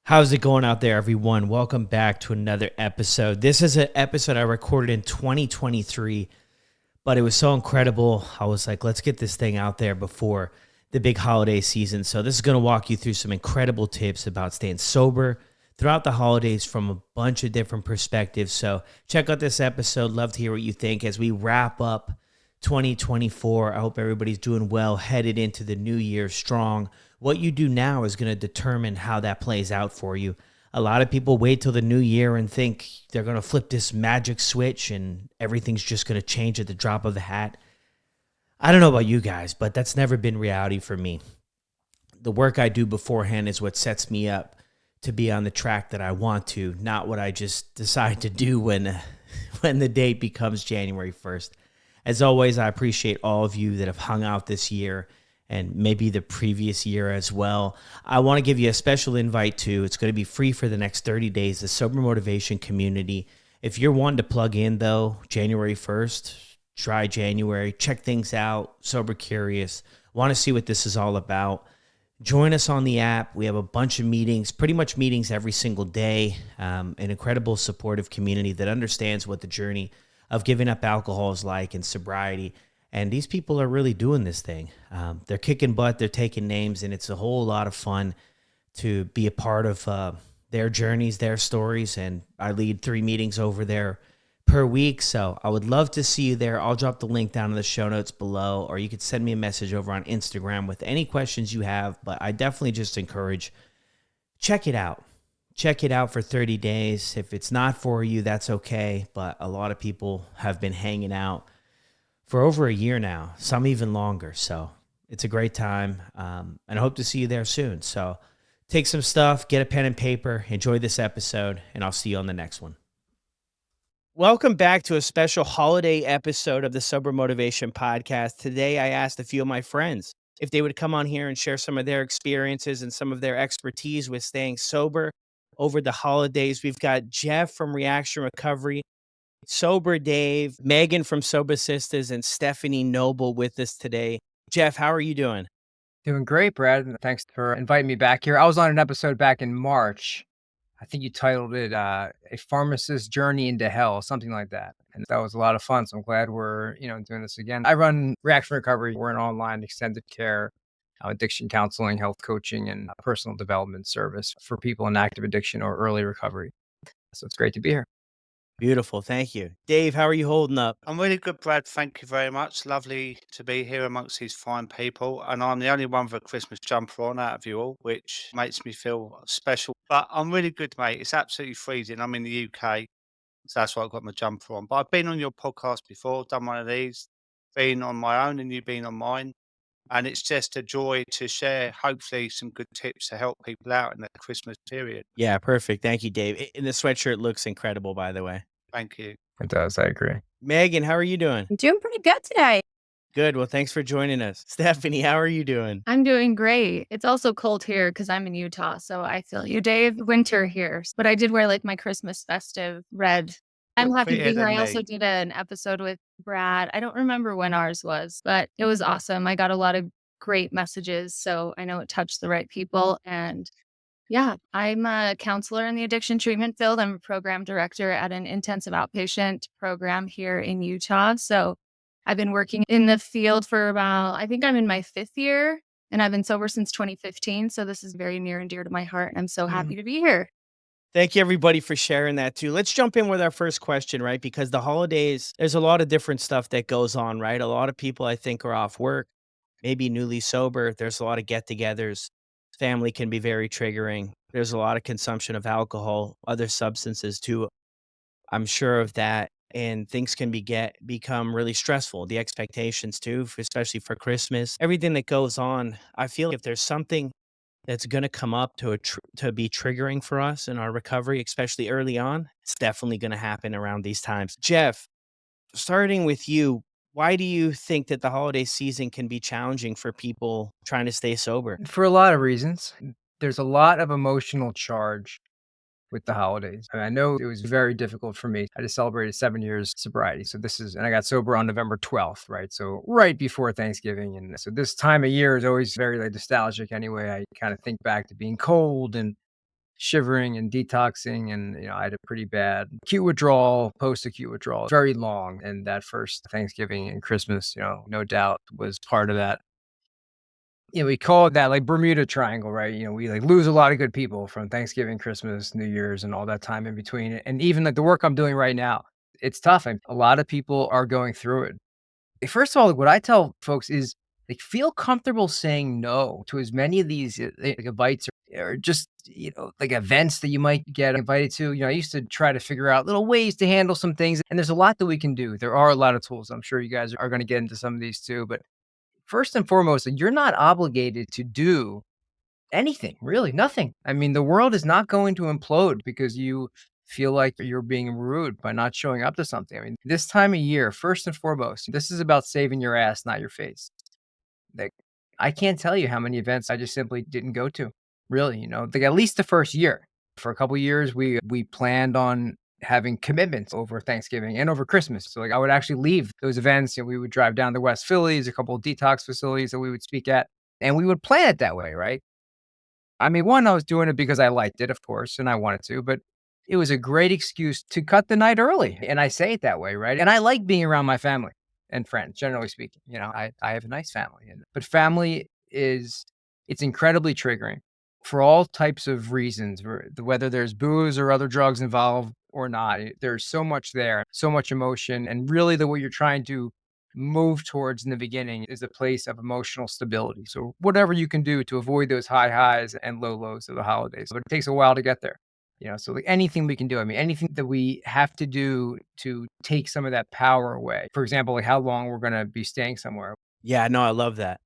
How's it going out there, everyone? Welcome back to another episode. This is an episode I recorded in 2023, but it was so incredible. I was like, let's get this thing out there before the big holiday season. So, this is going to walk you through some incredible tips about staying sober throughout the holidays from a bunch of different perspectives. So, check out this episode. Love to hear what you think as we wrap up 2024. I hope everybody's doing well, headed into the new year strong. What you do now is going to determine how that plays out for you. A lot of people wait till the new year and think they're going to flip this magic switch and everything's just going to change at the drop of a hat. I don't know about you guys, but that's never been reality for me. The work I do beforehand is what sets me up to be on the track that I want to, not what I just decide to do when the date becomes January 1st. As always, I appreciate all of you that have hung out this year and maybe the previous year as well. I want to give you a special invite to, it's going to be free for the next 30 days, the Sober Motivation Community. If you're wanting to plug in, though, January 1st, try January, check things out, sober curious, want to see what this is all about, join us on the app. We have a bunch of meetings, pretty much meetings every single day, an incredible supportive community that understands what the journey of giving up alcohol is like and sobriety. And these people are really doing this thing. They're kicking butt, they're taking names, and it's a whole lot of fun to be a part of their journeys, their stories. And I lead 3 meetings over there per week. So I would love to see you there. I'll drop the link down in the show notes below, or you could send me a message over on Instagram with any questions you have. But I definitely just encourage, check it out. Check it out for 30 days. If it's not for you, that's okay. But a lot of people have been hanging out for over a year now, some even longer. So it's a great time, and I hope to see you there soon. So take some stuff, get a pen and paper, enjoy this episode, and I'll see you on the next one. Welcome back to a special holiday episode of the Sober Motivation Podcast. Today, I asked a few of my friends if they would come on here and share some of their experiences and some of their expertise with staying sober over the holidays. We've got Jeff from Reaction Recovery, Sober Dave, Megan from Sober Sisters, and Stephanie Noble with us today. Jeff, how are you doing? Doing great, Brad. And thanks for inviting me back here. I was on an episode back in March. I think you titled it A Pharmacist's Journey into Hell, something like that. And that was a lot of fun. So I'm glad we're, doing this again. I run Reaction Recovery. We're an online extended care, addiction counseling, health coaching, and personal development service for people in active addiction or early recovery. So it's great to be here. Beautiful. Thank you. Dave, how are you holding up? I'm really good, Brad. Thank you very much. Lovely to be here amongst these fine people. And I'm the only one with a Christmas jumper on out of you all, which makes me feel special. But I'm really good, mate. It's absolutely freezing. I'm in the UK, so that's why I've got my jumper on. But I've been on your podcast before, done one of these, been on my own and you've been on mine. And it's just a joy to share, hopefully, some good tips to help people out in the Christmas period. Yeah, perfect. Thank you, Dave. And the sweatshirt looks incredible, by the way. Thank you. It does. I agree. Megan, how are you doing? I'm doing pretty good today. Good. Well, thanks for joining us. Stephanie, how are you doing? I'm doing great. It's also cold here because I'm in Utah, so I feel you, Dave. Winter here, but I did wear like my Christmas festive red. I'm You're happy to be prettier here. than I also me. did an episode with Brad. I don't remember when ours was, but it was awesome. I got a lot of great messages, so I know it touched the right people. And yeah, I'm a counselor in the addiction treatment field. I'm a program director at an intensive outpatient program here in Utah. So I've been working in the field for about, I think I'm in my 5th year, and I've been sober since 2015. So this is very near and dear to my heart. And I'm so happy to be here. Thank you, everybody, for sharing that, too. Let's jump in with our first question, right? Because the holidays, there's a lot of different stuff that goes on, right? A lot of people, I think, are off work, maybe newly sober. There's a lot of get-togethers. Family can be very triggering. There's a lot of consumption of alcohol, other substances, too. I'm sure of that. And things can become really stressful. The expectations, too, especially for Christmas. Everything that goes on, I feel if there's something that's gonna come up to be triggering for us in our recovery, especially early on, it's definitely gonna happen around these times. Jeff, starting with you, why do you think that the holiday season can be challenging for people trying to stay sober? For a lot of reasons, there's a lot of emotional charge with the holidays. And I know it was very difficult for me. I just celebrated 7 years sobriety. So and I got sober on November 12th, right? So right before Thanksgiving. And so this time of year is always very like nostalgic anyway. I kind of think back to being cold and shivering and detoxing. And, I had a pretty bad acute withdrawal, post-acute withdrawal, very long. And that first Thanksgiving and Christmas, no doubt was part of that. We call it that like Bermuda Triangle, right? We like lose a lot of good people from Thanksgiving, Christmas, New Year's, and all that time in between. And even like the work I'm doing right now, it's tough. And a lot of people are going through it. First of all, what I tell folks is like feel comfortable saying no to as many of these like invites or just like events that you might get invited to. I used to try to figure out little ways to handle some things, and there's a lot that we can do. There are a lot of tools. I'm sure you guys are going to get into some of these too, but first and foremost, you're not obligated to do anything, really, nothing. I mean, the world is not going to implode because you feel like you're being rude by not showing up to something. I mean, this time of year, first and foremost, this is about saving your ass, not your face. Like, I can't tell you how many events I just simply didn't go to. Really, like at least the first year. For a couple years, we planned on having commitments over Thanksgiving and over Christmas. So like I would actually leave those events and we would drive down to West Philly. There's a couple of detox facilities that we would speak at, and we would plan it that way, right? I mean, one, I was doing it because I liked it, of course, and I wanted to, but it was a great excuse to cut the night early. And I say it that way, right? And I like being around my family and friends, generally speaking. I have a nice family, but family it's incredibly triggering for all types of reasons, whether there's booze or other drugs involved or not. There's so much there, so much emotion. And really, what you're trying to move towards in the beginning is a place of emotional stability. So whatever you can do to avoid those high highs and low lows of the holidays, but it takes a while to get there. So like anything we can do, I mean, anything that we have to do to take some of that power away. For example, like how long we're going to be staying somewhere. Yeah, no, I love that.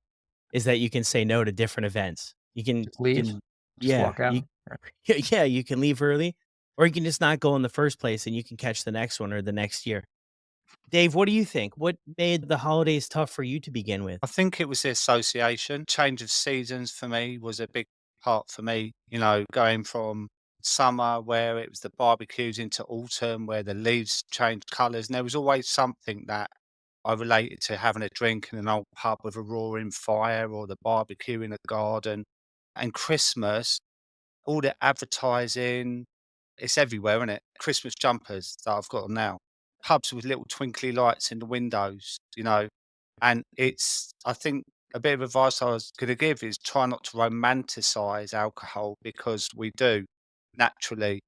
Is that you can say no to different events. You can Just leave, can just yeah, walk out. yeah, you can leave early, or you can just not go in the first place and you can catch the next one or the next year. Dave, what do you think? What made the holidays tough for you to begin with? I think it was the association. Change of seasons for me was a big part for me, going from summer where it was the barbecues into autumn where the leaves changed colours. And there was always something that I related to having a drink in an old pub with a roaring fire or the barbecue in a garden. And Christmas, all the advertising, it's everywhere, isn't it? Christmas jumpers that I've got on now. Pubs with little twinkly lights in the windows, and I think a bit of advice I was going to give is try not to romanticize alcohol because we do naturally.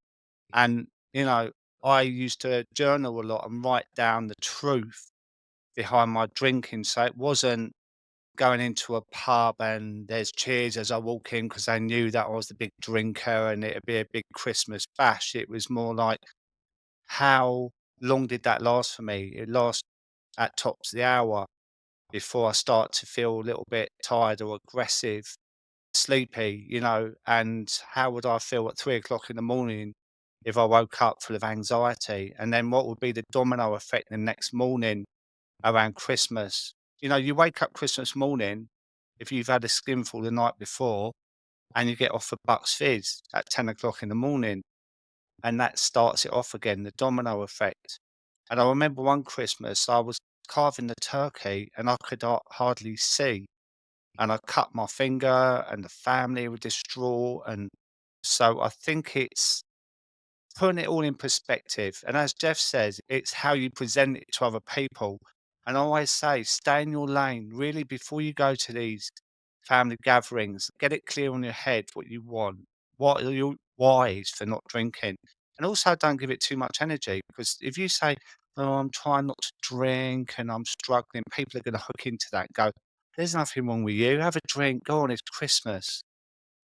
And, I used to journal a lot and write down the truth behind my drinking. So it wasn't going into a pub and there's cheers as I walk in because they knew that I was the big drinker and it'd be a big Christmas bash. It was more like, how long did that last for me? It lasts at tops the hour before I start to feel a little bit tired or aggressive, sleepy, and how would I feel at 3 o'clock in the morning if I woke up full of anxiety? And then what would be the domino effect the next morning around Christmas? You wake up Christmas morning, if you've had a skinful the night before, and you get off a Bucks Fizz at 10 o'clock in the morning, and that starts it off again, the domino effect. And I remember one Christmas, I was carving the turkey and I could hardly see. And I cut my finger, and the family were distraught. And so I think it's putting it all in perspective. And as Jeff says, it's how you present it to other people. And I always say, stay in your lane. Really, before you go to these family gatherings, get it clear on your head what you want. What are your whys for not drinking? And also, don't give it too much energy because if you say, "Oh, I'm trying not to drink and I'm struggling," people are going to hook into that and go, "There's nothing wrong with you. Have a drink. Go on. It's Christmas,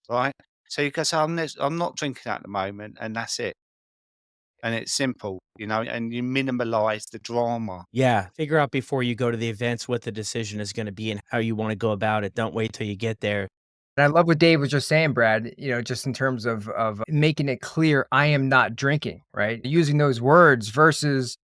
right?" So you go, "So I'm not drinking at the moment," and that's it. And it's simple, and you minimize the drama. Yeah, figure out before you go to the events what the decision is going to be and how you want to go about it. Don't wait till you get there. And I love what Dave was just saying, Brad, just in terms of making it clear, I am not drinking, right? Using those words versus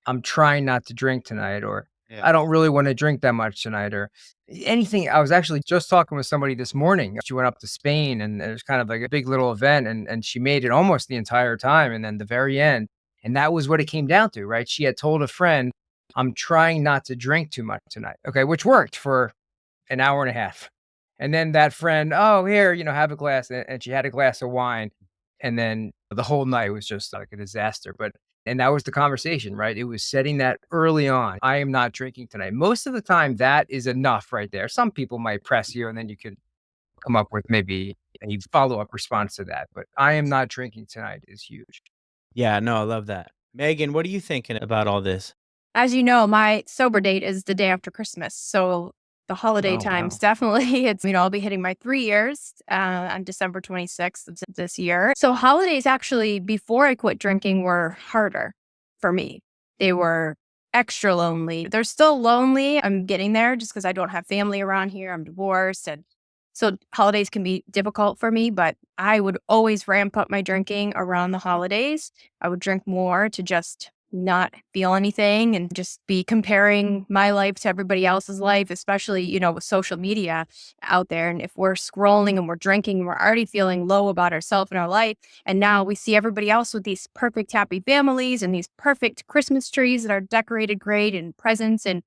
I'm trying not to drink tonight, or Yeah. I don't really want to drink that much tonight, or anything. I was actually just talking with somebody this morning. She went up to Spain and there's kind of like a big little event, and she made it almost the entire time. And then the very end. And that was what it came down to, right? She had told a friend, I'm trying not to drink too much tonight. Okay. Which worked for an hour and a half. And then that friend, oh, here, have a glass. And she had a glass of wine. And then the whole night was just like a disaster. And that was the conversation, right? It was setting that early on. I am not drinking tonight. Most of the time, that is enough right there. Some people might press you, and then you can come up with maybe a follow-up response to that. But I am not drinking tonight is huge. Yeah, no, I love that. Megan, what are you thinking about all this? As you know, my sober date is the day after Christmas. So the holiday Oh, times wow. definitely, I'll be hitting my 3 years on December 26th of this year. So holidays actually, before I quit drinking, were harder for me. They were extra lonely. They're still lonely. I'm getting there just because I don't have family around here. I'm divorced. And so holidays can be difficult for me, but I would always ramp up my drinking around the holidays. I would drink more to just not feel anything and just be comparing my life to everybody else's life, especially, with social media out there. And if we're scrolling and we're drinking and we're already feeling low about ourselves and our life, and now we see everybody else with these perfect happy families and these perfect Christmas trees that are decorated great and presents and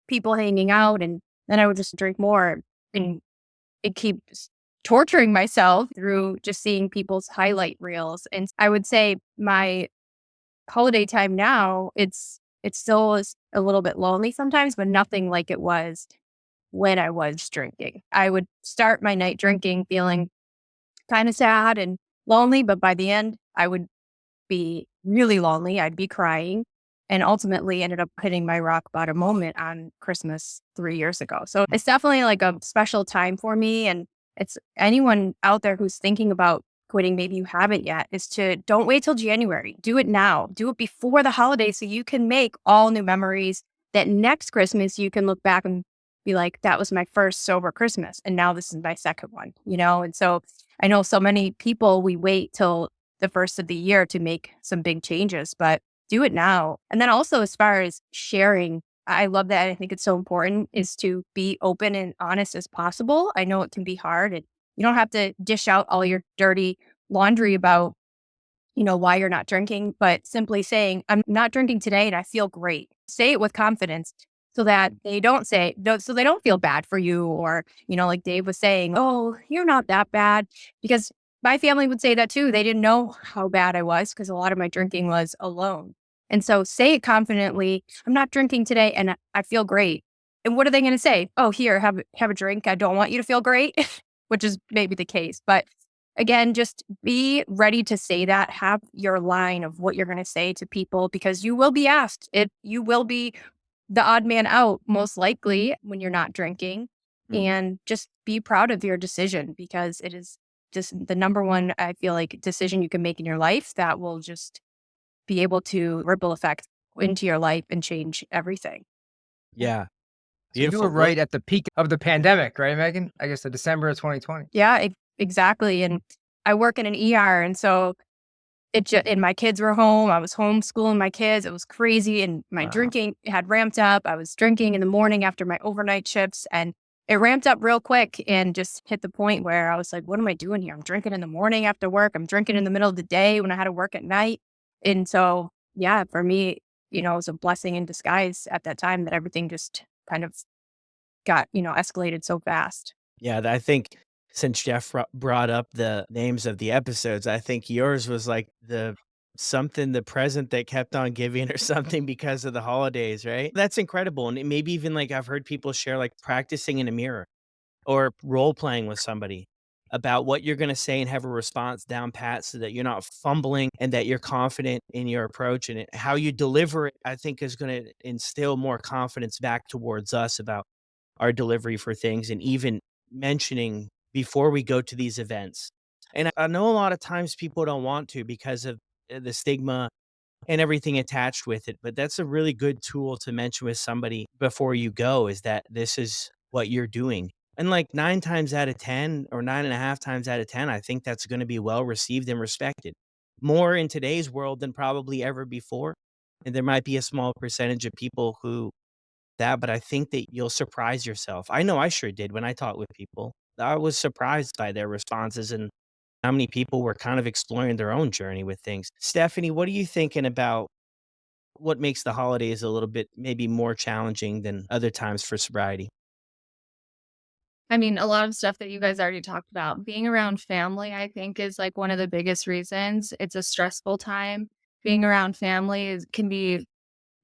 people hanging out. And then I would just drink more and it keeps torturing myself through just seeing people's highlight reels. And I would say my holiday time now, it still is a little bit lonely sometimes, but nothing like it was when I was drinking. I would start my night drinking feeling kind of sad and lonely, but by the end, I would be really lonely. I'd be crying and ultimately ended up hitting my rock bottom moment on Christmas 3 years ago. So it's definitely like a special time for me. And it's anyone out there who's thinking about quitting, maybe you haven't yet, is to don't wait till January. Do it now. Do it before the holidays so you can make all new memories that next Christmas you can look back and be like, that was my first sober Christmas. And now this is my second one. And so I know so many people, we wait till the first of the year to make some big changes, but do it now. And then also, as far as sharing, I love that. I think it's so important is to be open and honest as possible. I know it can be hard and you don't have to dish out all your dirty laundry about, why you're not drinking, but simply saying, I'm not drinking today and I feel great. Say it with confidence so that so they don't feel bad for you. Or, like Dave was saying, oh, you're not that bad. Because my family would say that too. They didn't know how bad I was because a lot of my drinking was alone. And so say it confidently. I'm not drinking today and I feel great. And what are they going to say? Oh, here, have a drink. I don't want you to feel great, which is maybe the case. But again, just be ready to say that. Have your line of what you're going to say to people because you will be asked. You will be the odd man out, most likely, when you're not drinking. And just be proud of your decision because it is just the number one, I feel like, decision you can make in your life that will just be able to ripple effect into your life and change everything. Yeah. So you were right at the peak of the pandemic, right, Megan? I guess the December of 2020. Yeah, exactly. And I work in an ER. And so and my kids were home. I was homeschooling my kids. It was crazy. And my drinking had ramped up. I was drinking in the morning after my overnight shifts and it ramped up real quick and just hit the point where I was like, what am I doing here? I'm drinking in the morning after work. I'm drinking in the middle of the day when I had to work at night. And so, yeah, for me, it was a blessing in disguise at that time that everything just kind of got, escalated so fast. Yeah, I think since Jeff brought up the names of the episodes, I think yours was like the present that kept on giving or something because of the holidays, right? That's incredible. And maybe even like I've heard people share like practicing in a mirror or role playing with somebody about what you're going to say and have a response down pat so that you're not fumbling and that you're confident in your approach and how you deliver it, I think is going to instill more confidence back towards us about our delivery for things and even mentioning before we go to these events. And I know a lot of times people don't want to because of the stigma and everything attached with it, but that's a really good tool to mention with somebody before you go is that this is what you're doing. And like 9 times out of 10 or 9.5 times out of 10, I think that's going to be well received and respected more in today's world than probably ever before. And there might be a small percentage of people who but I think that you'll surprise yourself. I know I sure did when I talked with people. I was surprised by their responses and how many people were kind of exploring their own journey with things. Stephanie, what are you thinking about what makes the holidays a little bit maybe more challenging than other times for sobriety? I mean, a lot of stuff that you guys already talked about. Being around family, I think, is like one of the biggest reasons. It's a stressful time. Being around family can be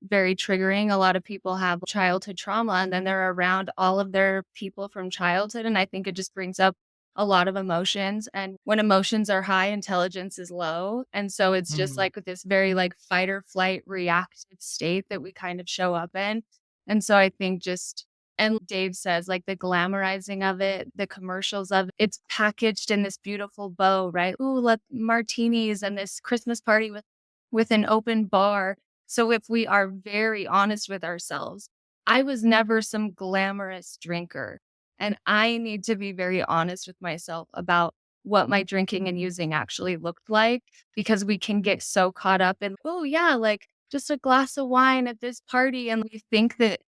very triggering. A lot of people have childhood trauma and then they're around all of their people from childhood. And I think it just brings up a lot of emotions. And when emotions are high, intelligence is low. And so it's just Mhm. like this very like fight or flight reactive state that we kind of show up in. And so I think just, and Dave says like the glamorizing of it, the commercials of it, it's packaged in this beautiful bow, right? Ooh, let martinis and this Christmas party with an open bar. So if we are very honest with ourselves, I was never some glamorous drinker. And I need to be very honest with myself about what my drinking and using actually looked like because we can get so caught up in, oh, yeah, like just a glass of wine at this party. And we think that,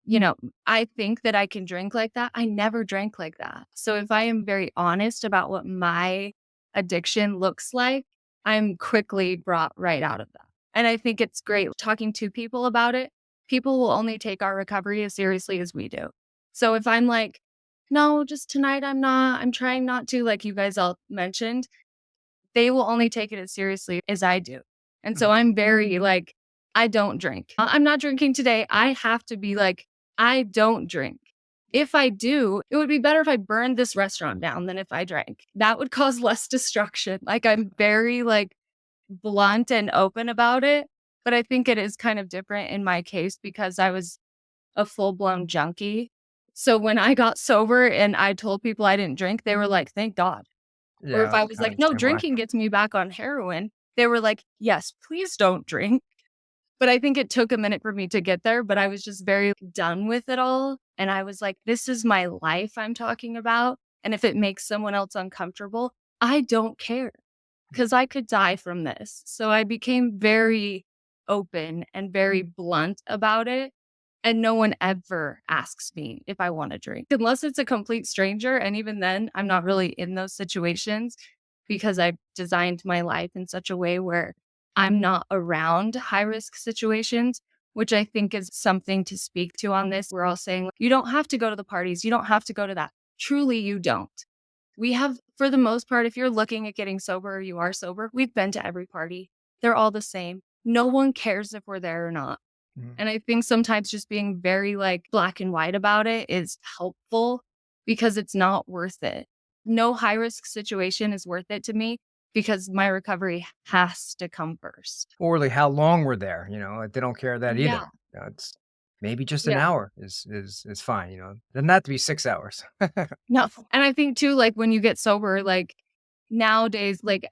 you know, I think that I can drink like that. I never drank like that. So if I am very honest about what my addiction looks like, I'm quickly brought right out of that. And I think it's great talking to people about it. People will only take our recovery as seriously as we do. So if I'm like, no, just tonight I'm trying not to, like you guys all mentioned, they will only take it as seriously as I do. And so I'm very like, I don't drink. I'm not drinking today. I have to be like, I don't drink. If I do, it would be better if I burned this restaurant down than if I drank. That would cause less destruction. Like I'm very like blunt and open about it. But I think it is kind of different in my case because I was a full blown junkie. So when I got sober and I told people I didn't drink, they were like, thank God. Or Yeah, if I that's was kinda like, the "No, same way. drinking gets me back on heroin," they were like, "Yes, please don't drink." But I think it took a minute for me to get there, but I was just very done with it all, and I was like, "This is my life I'm talking about, and if it makes someone else uncomfortable, I don't care, because I could die from this." So I became very open and very blunt about it, and no one ever asks me if I wanna drink, unless it's a complete stranger, and even then, I'm not really in those situations because I've designed my life in such a way where I'm not around high risk situations, which I think is something to speak to on this. We're all saying, you don't have to go to the parties, you don't have to go to that. Truly, you don't. We have, for the most part, if you're looking at getting sober or you are sober, we've been to every party. They're all the same. No one cares if we're there or not. Mhm. And I think sometimes just being very like black and white about it is helpful because it's not worth it. No high risk situation is worth it to me because my recovery has to come first. Or like how long we're there, like they don't care that either. Yeah. It's maybe just an Yeah. hour is fine, Doesn't have to be 6 hours. No. And I think too, like when you get sober, like nowadays, like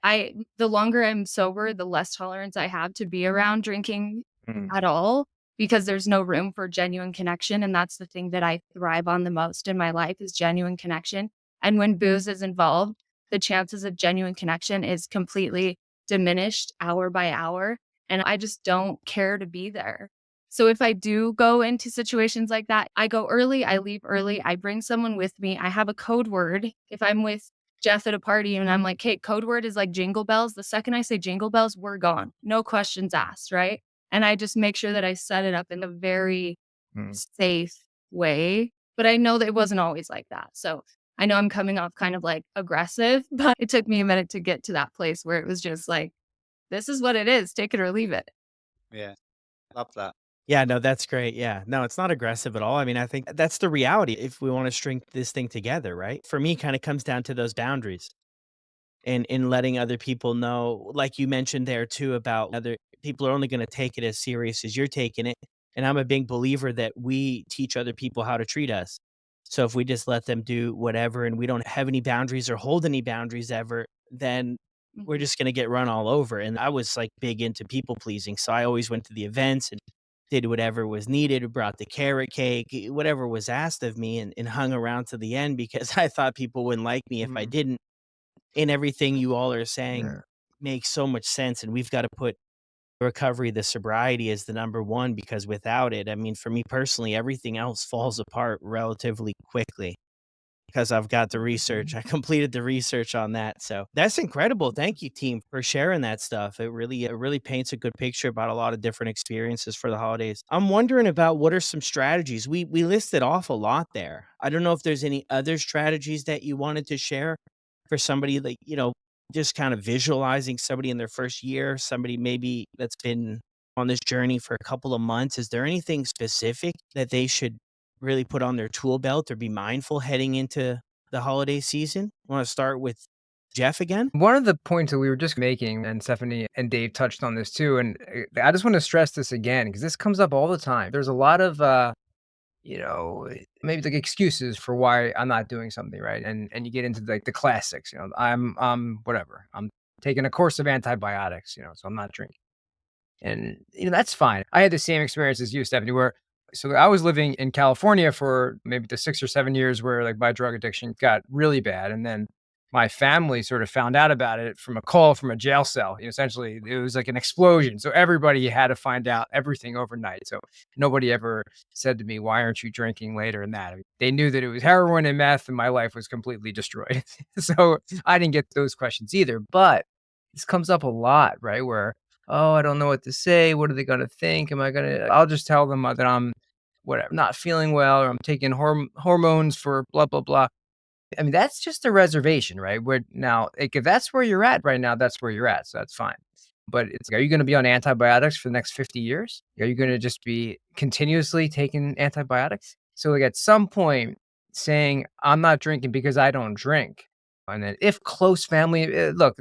the longer I'm sober, the less tolerance I have to be around drinking Mm, at all because there's no room for genuine connection. And that's the thing that I thrive on the most in my life is genuine connection. And when booze is involved, the chances of genuine connection is completely diminished hour by hour. And I just don't care to be there. So if I do go into situations like that, I go early, I leave early, I bring someone with me. I have a code word. If I'm with Jeff at a party and I'm like, hey, code word is like jingle bells. The second I say jingle bells, we're gone. No questions asked, right? And I just make sure that I set it up in a very mm. safe way. But I know that it wasn't always like that. So I know I'm coming off kind of like aggressive, but it took me a minute to get to that place where it was just like, this is what it is, take it or leave it. Yeah, love that. Yeah, no, that's great. Yeah. No, it's not aggressive at all. I mean, I think that's the reality if we want to string this thing together, right? For me, kind of comes down to those boundaries and in letting other people know, like you mentioned there too, about other people are only going to take it as serious as you're taking it. And I'm a big believer that we teach other people how to treat us. So if we just let them do whatever and we don't have any boundaries or hold any boundaries ever, then we're Mhm. just going to get run all over. And I was like big into people pleasing. So I always went to the events and did whatever was needed, brought the carrot cake, whatever was asked of me, and hung around to the end because I thought people wouldn't like me if I Mm, didn't. And everything you all are saying yeah. makes so much sense. And we've got to put recovery, the sobriety is the number one because without it, I mean, for me personally, everything else falls apart relatively quickly. because I've got the research. I completed the research on that. So that's incredible. Thank you, team, for sharing that stuff. It really paints a good picture about a lot of different experiences for the holidays. I'm wondering about what are some strategies. We listed off a lot there. I don't know if there's any other strategies that you wanted to share for somebody like, just kind of visualizing somebody in their first year, somebody maybe that's been on this journey for a couple of months. Is there anything specific that they should really put on their tool belt or be mindful heading into the holiday season? Want to start with Jeff again? One of the points that we were just making, and Stephanie and Dave touched on this too, and I just want to stress this again because this comes up all the time. There's a lot of maybe like excuses for why I'm not doing something, right? And you get into like the classics, I'm whatever. I'm taking a course of antibiotics, so I'm not drinking. And that's fine. I had the same experience as you, Stephanie, where so I was living in California for maybe the 6 or 7 years where like my drug addiction got really bad. And then my family sort of found out about it from a call from a jail cell. Essentially, it was like an explosion. So everybody had to find out everything overnight. So nobody ever said to me, "Why aren't you drinking later?" And that they knew that it was heroin and meth, and my life was completely destroyed. So I didn't get those questions either. But this comes up a lot, right? Where I don't know what to say. What are they going to think? I'll just tell them that I'm whatever, not feeling well, or I'm taking hormones for blah, blah, blah. I mean, that's just a reservation, right? Where now, like, if that's where you're at right now, that's where you're at. So that's fine. But it's like, are you going to be on antibiotics for the next 50 years? Are you going to just be continuously taking antibiotics? So, like, at some point, saying, I'm not drinking because I don't drink. And then if close family, look,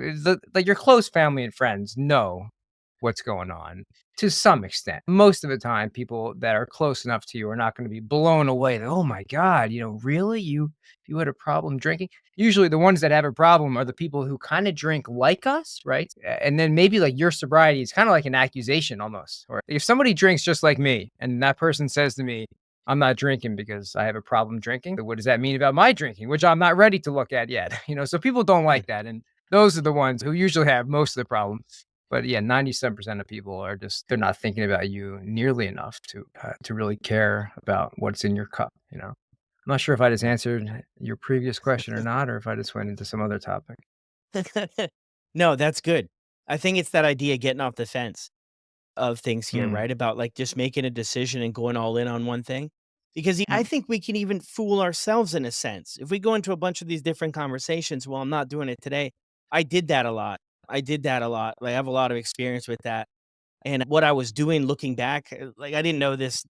like your close family and friends know what's going on to some extent. Most of the time, people that are close enough to you are not going to be blown away. That, oh my God, really? You had a problem drinking? Usually the ones that have a problem are the people who kind of drink like us, right? And then maybe like your sobriety is kind of like an accusation almost. Or if somebody drinks just like me and that person says to me, I'm not drinking because I have a problem drinking. What does that mean about my drinking, which I'm not ready to look at yet? So people don't like that. And those are the ones who usually have most of the problems. But yeah, 97% of people are they're not thinking about you nearly enough to really care about what's in your cup. I'm not sure if I just answered your previous question or not, or if I just went into some other topic. No, that's good. I think it's that idea getting off the fence of things here, Mm, right? About like just making a decision and going all in on one thing. Because I mm, think we can even fool ourselves in a sense. If we go into a bunch of these different conversations, well, I'm not doing it today. I did that a lot. I did that a lot. Like, I have a lot of experience with that. And what I was doing looking back, like I didn't know this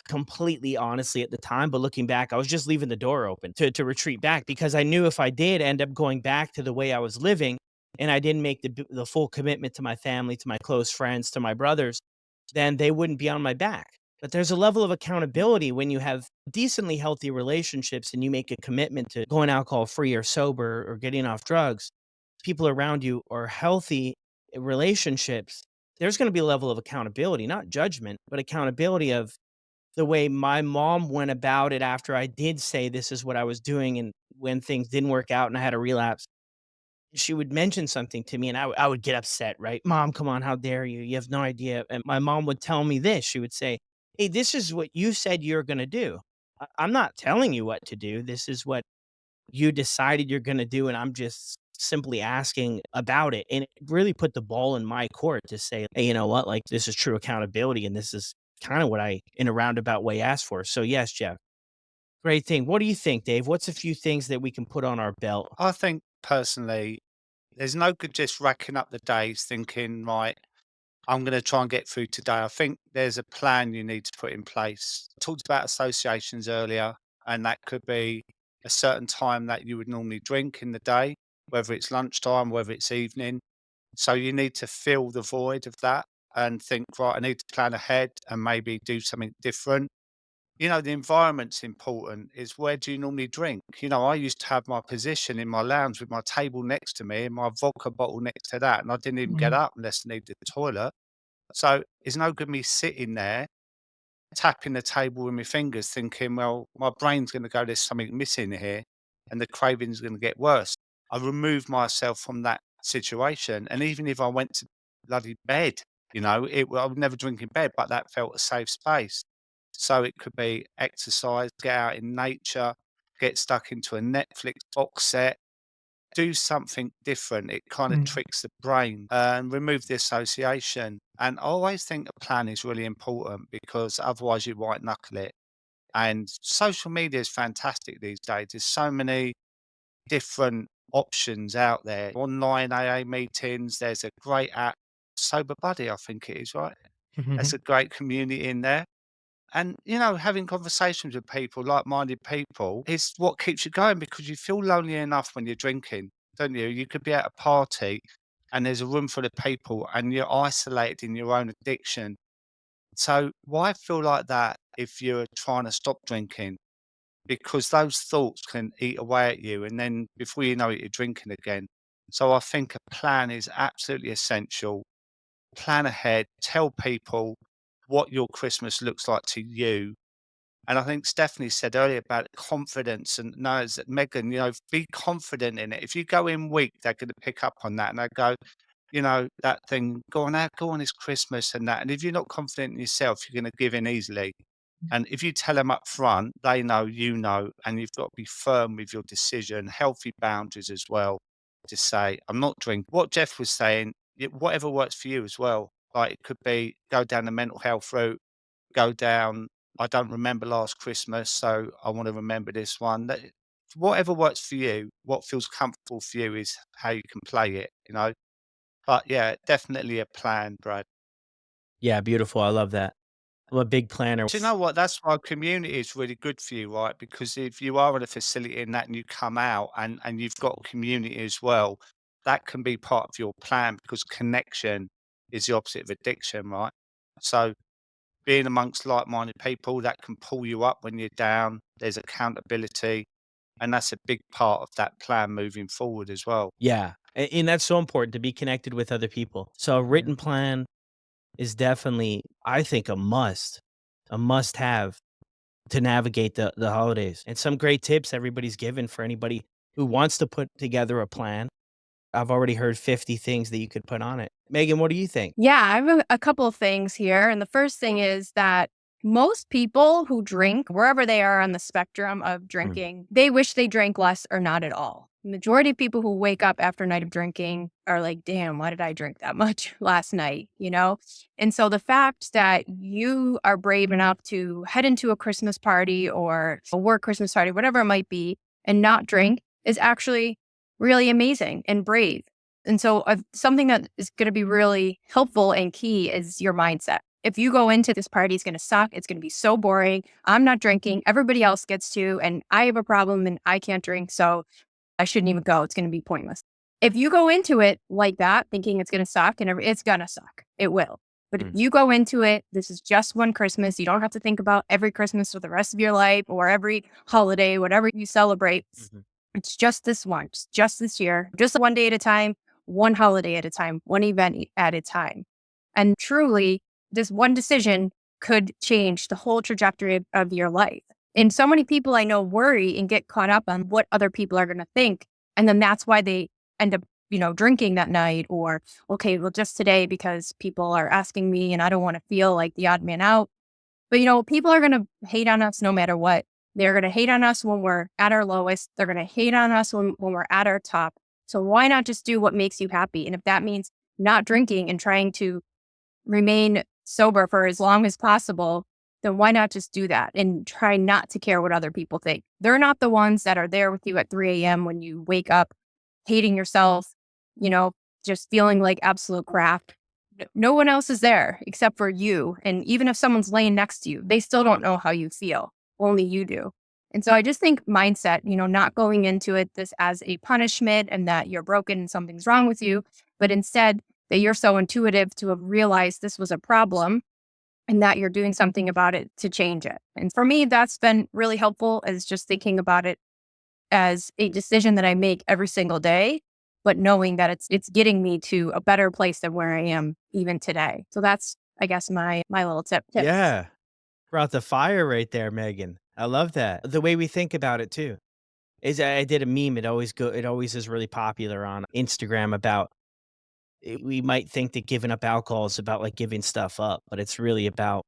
completely honestly at the time, but looking back, I was just leaving the door open to retreat back because I knew if I did end up going back to the way I was living and I didn't make the full commitment to my family, to my close friends, to my brothers, then they wouldn't be on my back. But there's a level of accountability when you have decently healthy relationships and you make a commitment to going alcohol free or sober or getting off drugs. People around you are healthy relationships. There's going to be a level of accountability, not judgment, but accountability of the way my mom went about it after I did say this is what I was doing, and when things didn't work out and I had a relapse, she would mention something to me and I would get upset, right? "Mom, come on, how dare you? You have no idea." And my mom would tell me this. She would say, "Hey, this is what you said you're gonna do. I'm not telling you what to do. This is what you decided you're gonna do, and I'm just simply asking about it." And it really put the ball in my court to say, "Hey, you know what? Like, this is true accountability, and this is kinda what I, in a roundabout way, asked for." So, yes, Jeff, great thing. What do you think, Dave? What's a few things that we can put on our belt? I think personally, there's no good just racking up the days thinking, right, I'm going to try and get through today. I think there's a plan you need to put in place. I talked about associations earlier, and that could be a certain time that you would normally drink in the day, whether it's lunchtime, whether it's evening. So you need to fill the void of that and think, right, I need to plan ahead and maybe do something different. The environment's important. Is where do you normally drink? I used to have my position in my lounge with my table next to me and my vodka bottle next to that, and I didn't even get mhm, up unless I needed the toilet. So it's no good me sitting there tapping the table with my fingers, thinking, well, my brain's going to go, there's something missing here, and the craving's going to get worse. I removed myself from that situation, and even if I went to bloody bed, I would never drink in bed, but that felt a safe space. So it could be exercise, get out in nature, get stuck into a Netflix box set. Do something different. It kind of tricks the brain and remove the association. And I always think a plan is really important because otherwise you white knuckle it. And social media is fantastic these days. There's so many different options out there. Online AA meetings, there's a great app, Sober Buddy, I think it is, right? There's a great community in there. And, having conversations with people, like-minded people, is what keeps you going because you feel lonely enough when you're drinking, don't you? You could be at a party and there's a room full of people and you're isolated in your own addiction. So why feel like that if you're trying to stop drinking? Because those thoughts can eat away at you, and then before you know it, you're drinking again. So I think a plan is absolutely essential. Plan ahead, tell people what your Christmas looks like to you. And I think Stephanie said earlier about confidence, and knows that Megan, be confident in it. If you go in weak, they're going to pick up on that and they go, that thing, go on, it's Christmas and that. And if you're not confident in yourself, you're going to give in easily. And if you tell them up front, they know, and you've got to be firm with your decision, healthy boundaries as well. To say, I'm not drinking. What Jeff was saying, whatever works for you as well. Like it could be go down the mental health route, go down, I don't remember last Christmas, so I want to remember this one. Whatever works for you, what feels comfortable for you is how you can play it. But yeah, definitely a plan, Brad. Yeah, beautiful. I love that. I'm a big planner. Do you know what? That's why community is really good for you, right? Because if you are in a facility and that and you come out and you've got a community as well, that can be part of your plan because connection is the opposite of addiction, right? So being amongst like-minded people that can pull you up when you're down, there's accountability, and that's a big part of that plan moving forward as well. Yeah, and that's so important to be connected with other people. So a written plan is definitely, I think, a must-have to navigate the holidays. And some great tips everybody's given for anybody who wants to put together a plan. I've already heard 50 things that you could put on it. Megan, what do you think? Yeah, I have a couple of things here. And the first thing is that most people who drink, wherever they are on the spectrum of drinking, they wish they drank less or not at all. Majority of people who wake up after a night of drinking are like, damn, why did I drink that much last night? And so the fact that you are brave enough to head into a Christmas party or a work Christmas party, whatever it might be, and not drink is actually really amazing and brave. And so something that is going to be really helpful and key is your mindset. If you go into this party, it's going to suck. It's going to be so boring. I'm not drinking. Everybody else gets to, and I have a problem and I can't drink. So I shouldn't even go. It's going to be pointless. If you go into it like that, thinking it's going to suck, and it's going to suck, it will. But if you go into it, this is just one Christmas. You don't have to think about every Christmas for the rest of your life or every holiday, whatever you celebrate. It's just this once, just this year, just one day at a time, one holiday at a time, one event at a time. And truly, this one decision could change the whole trajectory of your life. And so many people I know worry and get caught up on what other people are going to think. And then that's why they end up, drinking that night or, okay, well, just today because people are asking me and I don't want to feel like the odd man out. But, people are going to hate on us no matter what. They're going to hate on us when we're at our lowest. They're going to hate on us when we're at our top. So why not just do what makes you happy? And if that means not drinking and trying to remain sober for as long as possible, then why not just do that and try not to care what other people think? They're not the ones that are there with you at 3 a.m. when you wake up hating yourself, just feeling like absolute crap. No one else is there except for you. And even if someone's laying next to you, they still don't know how you feel. Only you do. And so I just think mindset, not going into it this as a punishment and that you're broken and something's wrong with you, but instead that you're so intuitive to have realized this was a problem and that you're doing something about it to change it. And for me, that's been really helpful as just thinking about it as a decision that I make every single day, but knowing that it's getting me to a better place than where I am even today. So that's, I guess, my little tip. Yeah. Brought the fire right there, Megan. I love that. The way we think about it too. Is I did a meme, it always is really popular on Instagram about we might think that giving up alcohol is about like giving stuff up, but it's really about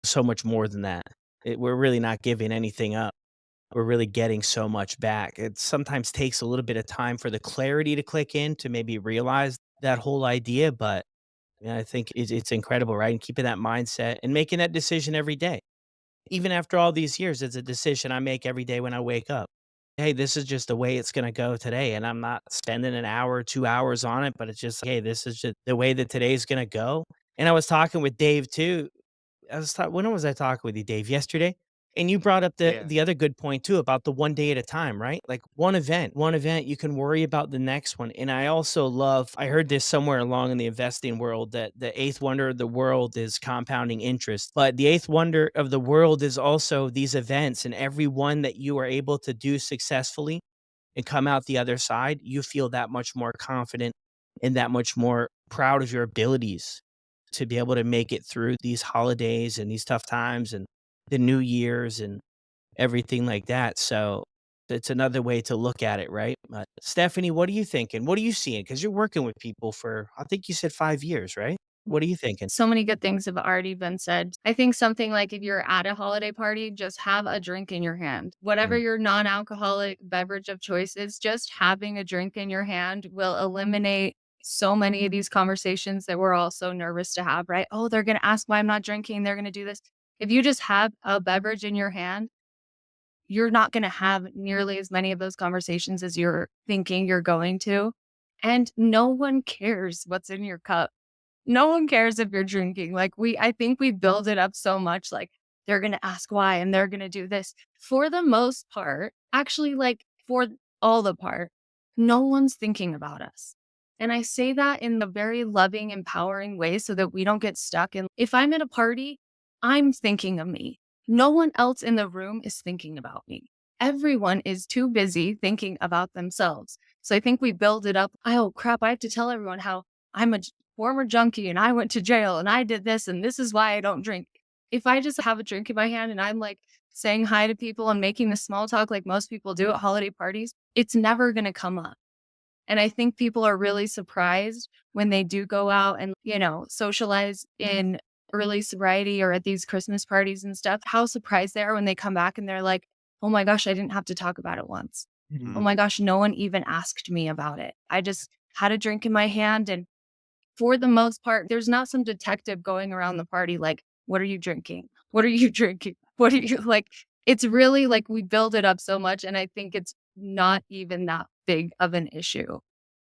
so much more than that. We're really not giving anything up. we're really getting so much back. It sometimes takes a little bit of time for the clarity to click in to maybe realize that whole idea, but yeah, I think it's incredible, right? And keeping that mindset and making that decision every day. Even after all these years, it's a decision I make every day when I wake up. Hey, this is just the way it's going to go today. And I'm not spending an hour, 2 hours on it, but it's just, hey, this is just the way that today's going to go. And I was talking with Dave too. When was I talking with you, Dave? Yesterday? And you brought up the Yeah. the other good point too about the one day at a time, right? Like one event, you can worry about the next one. And I also love, I heard this somewhere along in the investing world that the eighth wonder of the world is compounding interest. But the eighth wonder of the world is also these events, and every one that you are able to do successfully and come out the other side, you feel that much more confident and that much more proud of your abilities to be able to make it through these holidays and these tough times and the New Year's and everything like that. So it's another way to look at it, right? But Stephanie, what are you thinking? What are you seeing? Because you're working with people for, I think you said 5 years, right? What are you thinking? So many good things have already been said. I think something like if you're at a holiday party, just have a drink in your hand. Whatever Mm. your non alcoholic beverage of choice is, just having a drink in your hand will eliminate so many of these conversations that we're all so nervous to have, right? Oh, they're going to ask why I'm not drinking. They're going to do this. If you just have a beverage in your hand, you're not going to have nearly as many of those conversations as you're thinking you're going to. And no one cares what's in your cup. No one cares if you're drinking. I think we build it up so much, like they're going to ask why and they're going to do this. For the most part, actually, like for all the part, no one's thinking about us. And I say that in the very loving, empowering way so that we don't get stuck. And if I'm at a party, I'm thinking of me. No one else in the room is thinking about me. Everyone is too busy thinking about themselves. So I think we build it up. Oh, crap. I have to tell everyone how I'm a former junkie and I went to jail and I did this and this is why I don't drink. If I just have a drink in my hand and I'm like saying hi to people and making the small talk like most people do at holiday parties, it's never going to come up. And I think people are really surprised when they do go out and, socialize in early sobriety or at these Christmas parties and stuff, how surprised they are when they come back and they're like, oh my gosh, I didn't have to talk about it once. Oh Mm. my gosh, no one even asked me about it. I just had a drink in my hand. And for the most part, there's not some detective going around the party like, what are you drinking? What are you drinking? What are you like? It's really like we build it up so much. And I think it's not even that big of an issue.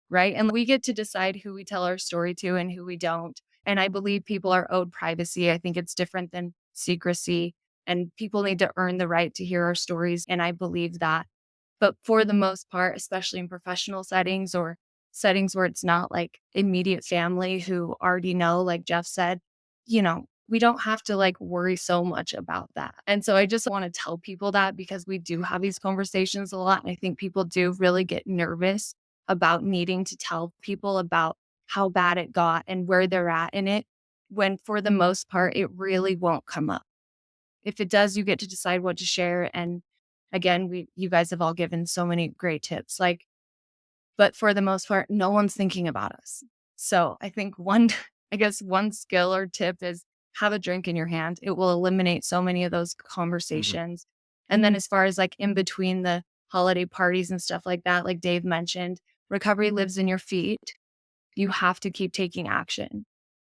Right. And we get to decide who we tell our story to and who we don't. And I believe people are owed privacy. I think it's different than secrecy. And people need to earn the right to hear our stories. And I believe that. But for the most part, especially in professional settings or settings where it's not like immediate family who already know, like Jeff said, we don't have to like worry so much about that. And so I just want to tell people that because we do have these conversations a lot. And I think people do really get nervous about needing to tell people about how bad it got and where they're at in it, when for the most part, it really won't come up. If it does, you get to decide what to share. And again, you guys have all given so many great tips. But for the most part, no one's thinking about us. So I think one skill or tip is have a drink in your hand. It will eliminate so many of those conversations. And then as far as like in between the holiday parties and stuff like that, like Dave mentioned, recovery lives in your feet. You have to keep taking action.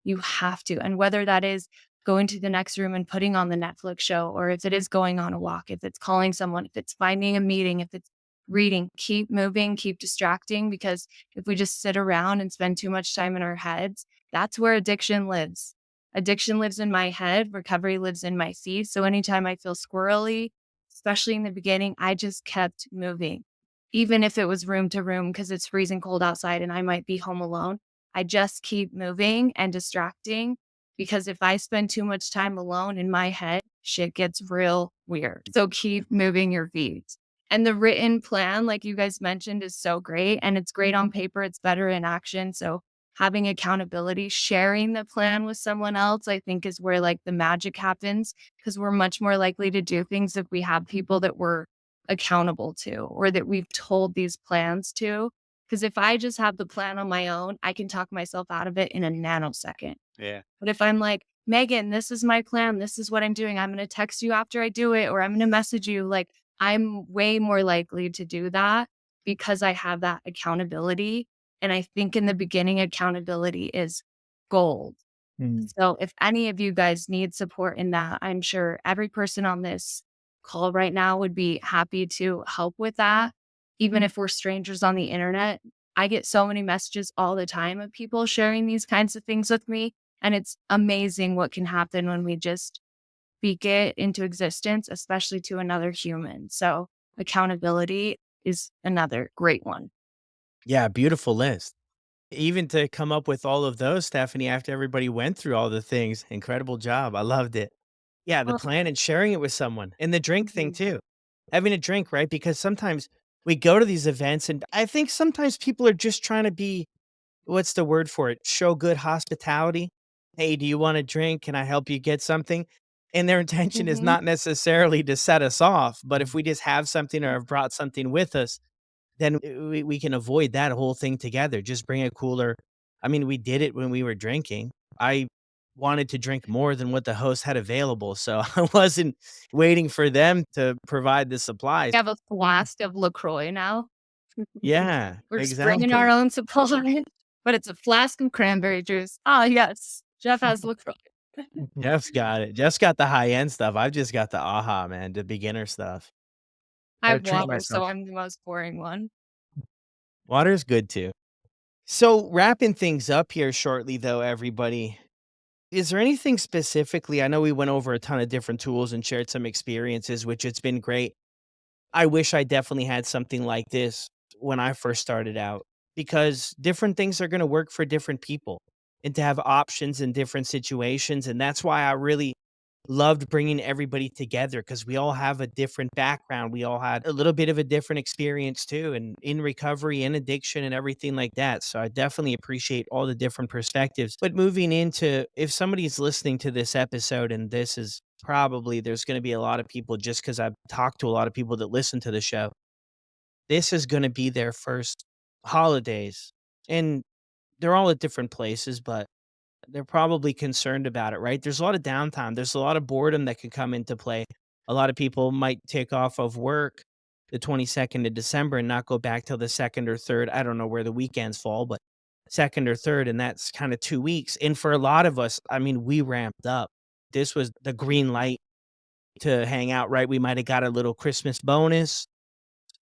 You have to. And whether that is going to the next room and putting on the Netflix show, or if it is going on a walk, if it's calling someone, if it's finding a meeting, if it's reading, keep moving, keep distracting, because if we just sit around and spend too much time in our heads, that's where addiction lives. Addiction lives in my head, recovery lives in my feet. So anytime I feel squirrely, especially in the beginning, I just kept moving. Even if it was room to room because it's freezing cold outside and I might be home alone, I just keep moving and distracting, because if I spend too much time alone in my head, shit gets real weird. So keep moving your feet. And the written plan, like you guys mentioned, is so great. And it's great on paper. It's better in action. So having accountability, sharing the plan with someone else, I think is where like the magic happens, because we're much more likely to do things if we have people that we're accountable to or that we've told these plans to. Because if I just have the plan on my own, I can talk myself out of it in a nanosecond. Yeah. But if I'm like, Megan, this is my plan. This is what I'm doing. I'm going to text you after I do it, or I'm going to message you. Like, I'm way more likely to do that because I have that accountability. And I think in the beginning, accountability is gold. Mm. So if any of you guys need support in that, I'm sure every person on this call right now would be happy to help with that. Even if we're strangers on the internet, I get so many messages all the time of people sharing these kinds of things with me. And it's amazing what can happen when we just speak it into existence, especially to another human. So accountability is another great one. Yeah, beautiful list. Even to come up with all of those, Stephanie, after everybody went through all the things, incredible job. I loved it. Yeah, the Oh, plan and sharing it with someone and the drink thing mhm. too. Having a drink, right? Because sometimes we go to these events and I think sometimes people are just trying to be, what's the word for it? Show good hospitality. Hey, do you want a drink? Can I help you get something? And their intention is Mhm. not necessarily to set us off, but if we just have something or have brought something with us, then we can avoid that whole thing together. Just bring a cooler. I mean, we did it when we were drinking. I wanted to drink more than what the host had available, so I wasn't waiting for them to provide the supplies. We have a flask of LaCroix now. Yeah, We're just bringing our exactly. own supply, but it's a flask of cranberry juice. Ah, yes. Jeff has LaCroix. Jeff's got it. Jeff's got the high end stuff. I've just got the aha, man, the beginner stuff. I Gotta have treat water, so myself. I'm the most boring one. Water's good too. So, wrapping things up here shortly, though, everybody, is there anything specifically? I know we went over a ton of different tools and shared some experiences, which it's been great. I wish I definitely had something like this when I first started out because different things are going to work for different people and to have options in different situations. And that's why I really loved bringing everybody together because we all have a different background. We all had a little bit of a different experience too, and in recovery and addiction and everything like that. So I definitely appreciate all the different perspectives. But moving into, if somebody's listening to this episode and this is probably, there's going to be a lot of people just because I've talked to a lot of people that listen to the show. This is going to be their first holidays. And they're all at different places, but they're probably concerned about it, right? There's a lot of downtime. There's a lot of boredom that can come into play. A lot of people might take off of work the 22nd of December and not go back till the 2nd or 3rd. I don't know where the weekends fall, but 2nd or 3rd, and that's kind of 2 weeks. And for a lot of us, I mean, we ramped up. This was the green light to hang out, right? We might have got a little Christmas bonus.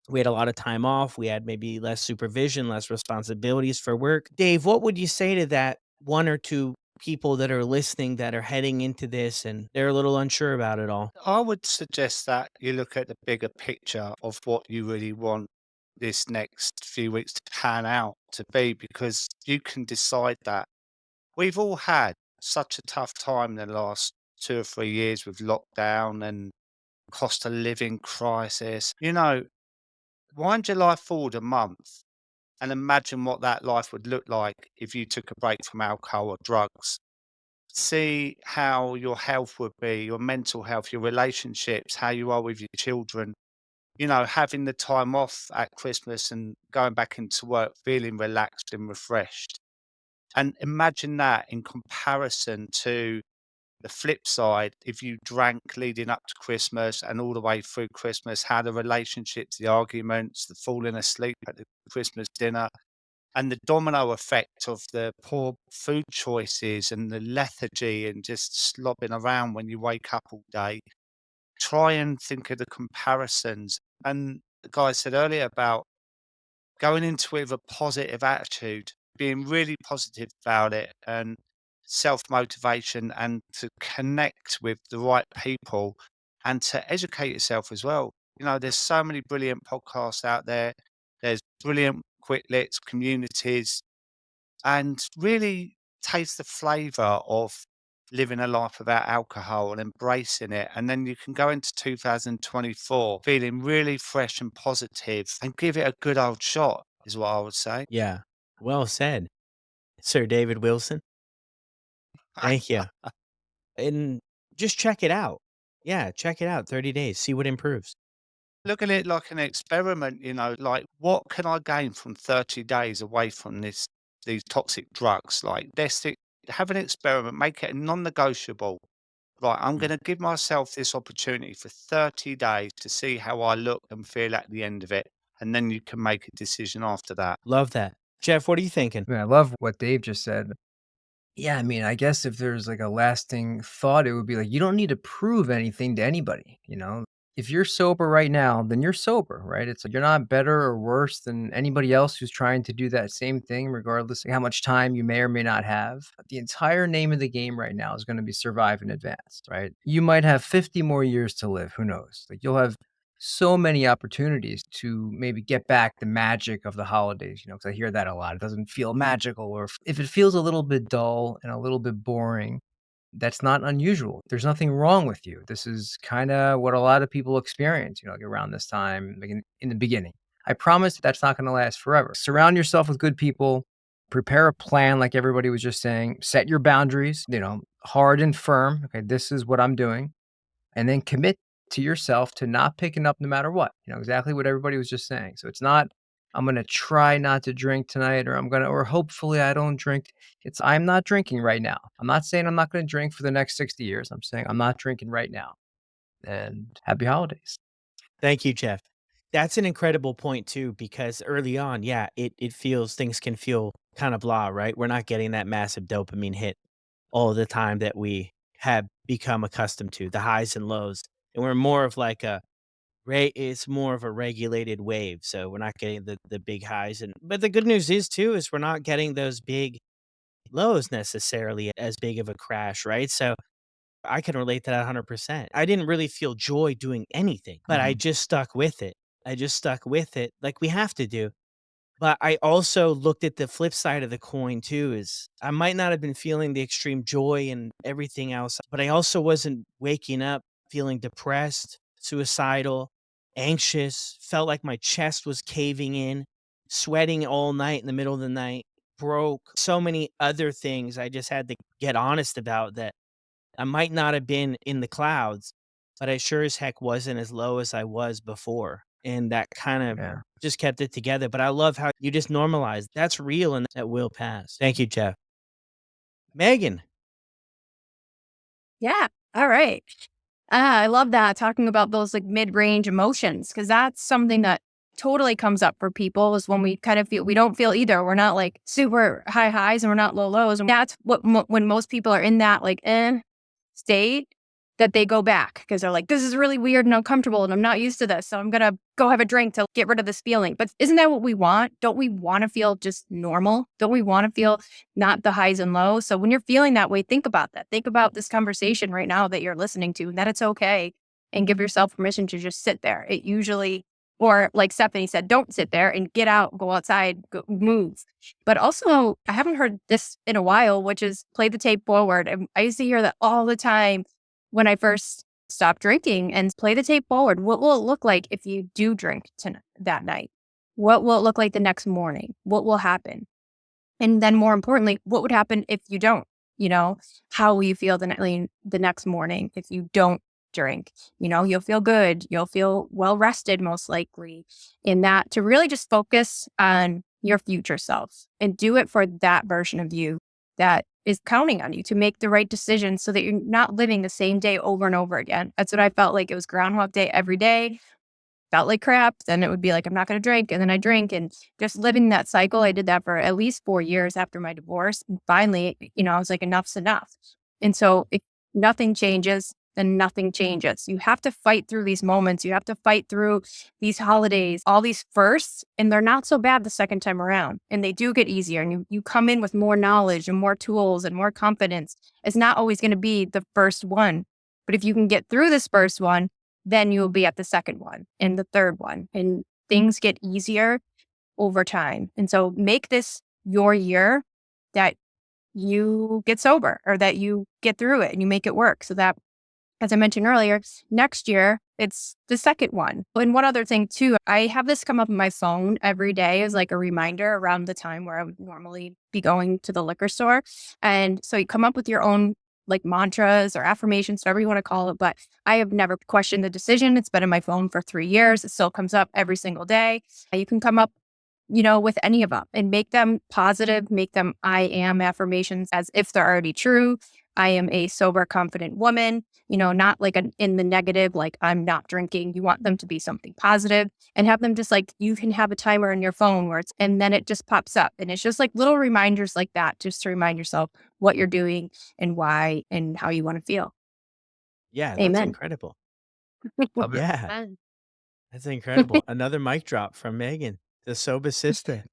We had a lot of time off. We had maybe less supervision, less responsibilities for work. Dave, what would you say to that one or two people that are listening that are heading into this and they're a little unsure about it all? I would suggest that you look at the bigger picture of what you really want this next few weeks to pan out to be, because you can decide that. We've all had such a tough time in the last 2 or 3 years with lockdown and cost of living crisis. Wind your life forward a month and imagine what that life would look like if you took a break from alcohol or drugs. See how your health would be, your mental health, your relationships, how you are with your children. Having the time off at Christmas and going back into work feeling relaxed and refreshed. And imagine that in comparison to the flip side, if you drank leading up to Christmas and all the way through Christmas, how the relationships, the arguments, the falling asleep at the Christmas dinner, and the domino effect of the poor food choices and the lethargy and just slobbing around when you wake up all day. Try and think of the comparisons. And the guy said earlier about going into it with a positive attitude, being really positive about it, and self motivation, and to connect with the right people and to educate yourself as well. There's so many brilliant podcasts out there. There's brilliant quick lits, communities, and really taste the flavor of living a life without alcohol and embracing it. And then you can go into 2024 feeling really fresh and positive and give it a good old shot, is what I would say. Yeah. Well said, Sir David Wilson. Thank you. And just check it out. Yeah, check it out. 30 days. See what improves. Look at it like an experiment, like what can I gain from 30 days away from these toxic drugs? Like have an experiment, make it non-negotiable. right, I'm going to give myself this opportunity for 30 days to see how I look and feel at the end of it. And then you can make a decision after that. Love that. Jeff, what are you thinking? I love what Dave just said. Yeah, I mean, I guess if there's like a lasting thought, it would be like, you don't need to prove anything to anybody, you know? If you're sober right now, then you're sober, right? It's like you're not better or worse than anybody else who's trying to do that same thing, regardless of how much time you may or may not have. The entire name of the game right now is going to be survive in advance, right? You might have 50 more years to live. Who knows? Like you'll have so many opportunities to maybe get back the magic of the holidays, you know, because I hear that a lot. It doesn't feel magical, or if it feels a little bit dull and a little bit boring, that's not unusual. There's nothing wrong with you. This is kind of what a lot of people experience, you know, like around this time, like in the beginning. I promise that's not going to last forever. Surround yourself with good people, prepare a plan, like everybody was just saying, set your boundaries, you know, hard and firm. Okay, this is what I'm doing. And then commit to yourself to not picking up no matter what. You know, exactly what everybody was just saying. So it's not, I'm going to try not to drink tonight, or hopefully I don't drink. It's, I'm not drinking right now. I'm not saying I'm not going to drink for the next 60 years. I'm saying I'm not drinking right now. And happy holidays. Thank you, Jeff. That's an incredible point too, because early on, yeah, it feels things can feel kind of blah, right? We're not getting that massive dopamine hit all the time that we have become accustomed to, the highs and lows. And we're more of like it's more of a regulated wave. So we're not getting the big highs. But the good news is too, is we're not getting those big lows necessarily as big of a crash, right? So I can relate to that 100%. I didn't really feel joy doing anything, but I just stuck with it. I just stuck with it like we have to do. But I also looked at the flip side of the coin too, is I might not have been feeling the extreme joy and everything else, but I also wasn't waking up feeling depressed, suicidal, anxious, felt like my chest was caving in, sweating all night in the middle of the night, broke, so many other things I just had to get honest about that I might not have been in the clouds, but I sure as heck wasn't as low as I was before. And that kind of Yeah. just kept it together. But I love how you just normalized that's real and that will pass. Thank you, Jeff. Megan. Yeah. All right. I love that, talking about those like mid-range emotions, because that's something that totally comes up for people, is when we kind of feel, we don't feel either. We're not like super high highs and we're not low lows. And that's what, when most people are in that like state, that they go back because they're like, this is really weird and uncomfortable and I'm not used to this. So I'm going to go have a drink to get rid of this feeling. But isn't that what we want? Don't we want to feel just normal? Don't we want to feel not the highs and lows? So when you're feeling that way, think about that. Think about this conversation right now that you're listening to, and that it's okay, and give yourself permission to just sit there. It usually, or like Stephanie said, don't sit there, and get out, go outside, go, move. But also, I haven't heard this in a while, which is play the tape forward. And I used to hear that all the time when I first stopped drinking, and play the tape forward. What will it look like if you do drink that night? What will it look like the next morning? What will happen? And then more importantly, what would happen if you don't? You know, how will you feel the next morning if you don't drink? You know, you'll feel good. You'll feel well rested, most likely. In that, to really just focus on your future self and do it for that version of you that is counting on you to make the right decisions, so that you're not living the same day over and over again. That's what I felt like. It was Groundhog Day every day. Felt like crap. Then it would be like, I'm not going to drink. And then I drink, and just living that cycle. I did that for at least 4 years after my divorce. And finally, you know, I was like, enough's enough. And so if nothing changes, then nothing changes. You have to fight through these moments. You have to fight through these holidays, all these firsts, and they're not so bad the second time around. And they do get easier. And you come in with more knowledge and more tools and more confidence. It's not always going to be the first one. But if you can get through this first one, then you'll be at the second one and the third one. And things get easier over time. And so make this your year that you get sober, or that you get through it and you make it work, so that, as I mentioned earlier, next year, it's the second one. And one other thing too, I have this come up on my phone every day as like a reminder around the time where I would normally be going to the liquor store. And so you come up with your own like mantras or affirmations, whatever you want to call it. But I have never questioned the decision. It's been in my phone for 3 years. It still comes up every single day. You can come up, you know, with any of them and make them positive, make them I am affirmations as if they're already true. I am a sober, confident woman, not like in the negative, like I'm not drinking. You want them to be something positive and have them just like, you can have a timer on your phone and then it just pops up. And it's just like little reminders like that, just to remind yourself what you're doing and why and how you want to feel. Yeah, that's Amen. incredible. Love it. Yeah, Fun. that's incredible. Another mic drop from Megan, the sober sister.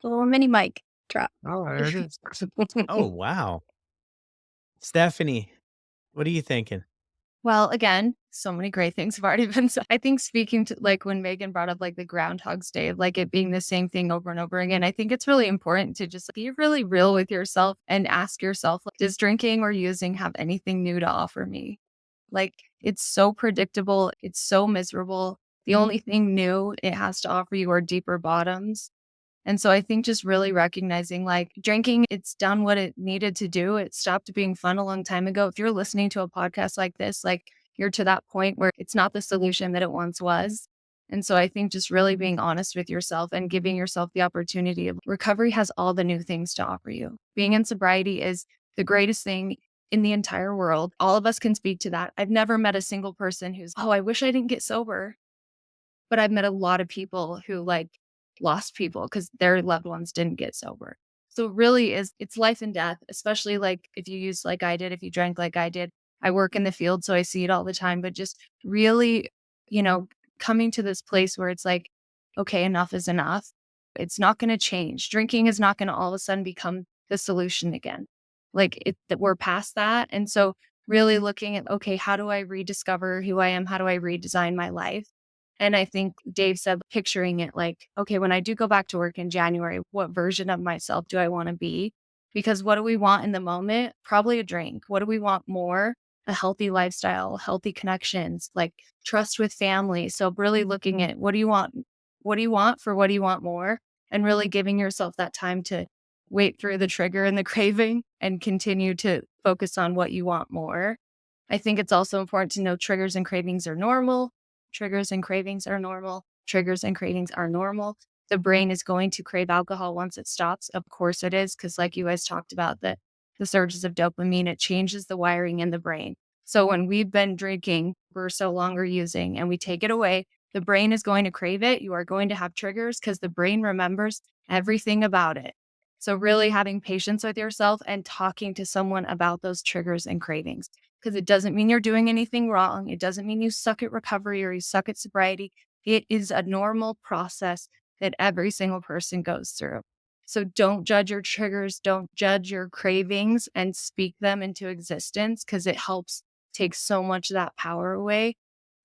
Little mini mic drop. Oh, there it is. Oh, wow. Stephanie, what are you thinking? Well, again, so many great things have already been said. I think speaking to like when Megan brought up like the Groundhog's Day, of like it being the same thing over and over again, I think it's really important to just be really real with yourself and ask yourself, like, does drinking or using have anything new to offer me? Like it's so predictable, it's so miserable. The only thing new it has to offer you are deeper bottoms. And so I think just really recognizing like drinking, it's done what it needed to do. It stopped being fun a long time ago. If you're listening to a podcast like this, like you're to that point where it's not the solution that it once was. And so I think just really being honest with yourself and giving yourself the opportunity of recovery has all the new things to offer you. Being in sobriety is the greatest thing in the entire world. All of us can speak to that. I've never met a single person who's, oh, I wish I didn't get sober. But I've met a lot of people who like lost people because their loved ones didn't get sober. So it really is, it's life and death, especially like if you use like I did, if you drank like I did. I work in the field, so I see it all the time, but just really, you know, coming to this place where it's like, okay, enough is enough. It's not going to change. Drinking is not going to all of a sudden become the solution again. Like it, that we're past that. And so really looking at, okay, how do I rediscover who I am? How do I redesign my life? And I think Dave said, picturing it like, okay, when I do go back to work in January, what version of myself do I want to be? Because what do we want in the moment? Probably a drink. What do we want more? A healthy lifestyle, healthy connections, like trust with family. So really looking at what do you want? What do you want for what do you want more? And really giving yourself that time to wait through the trigger and the craving and continue to focus on what you want more. I think it's also important to know triggers and cravings are normal. Triggers and cravings are normal. Triggers and cravings are normal. The brain is going to crave alcohol once it stops. Of course it is, because like you guys talked about, the surges of dopamine, it changes the wiring in the brain. So when we've been drinking, we're so longer using, and we take it away, the brain is going to crave it. You are going to have triggers because the brain remembers everything about it. So really having patience with yourself and talking to someone about those triggers and cravings, because it doesn't mean you're doing anything wrong. It doesn't mean you suck at recovery or you suck at sobriety. It is a normal process that every single person goes through. So don't judge your triggers, don't judge your cravings, and speak them into existence, because it helps take so much of that power away.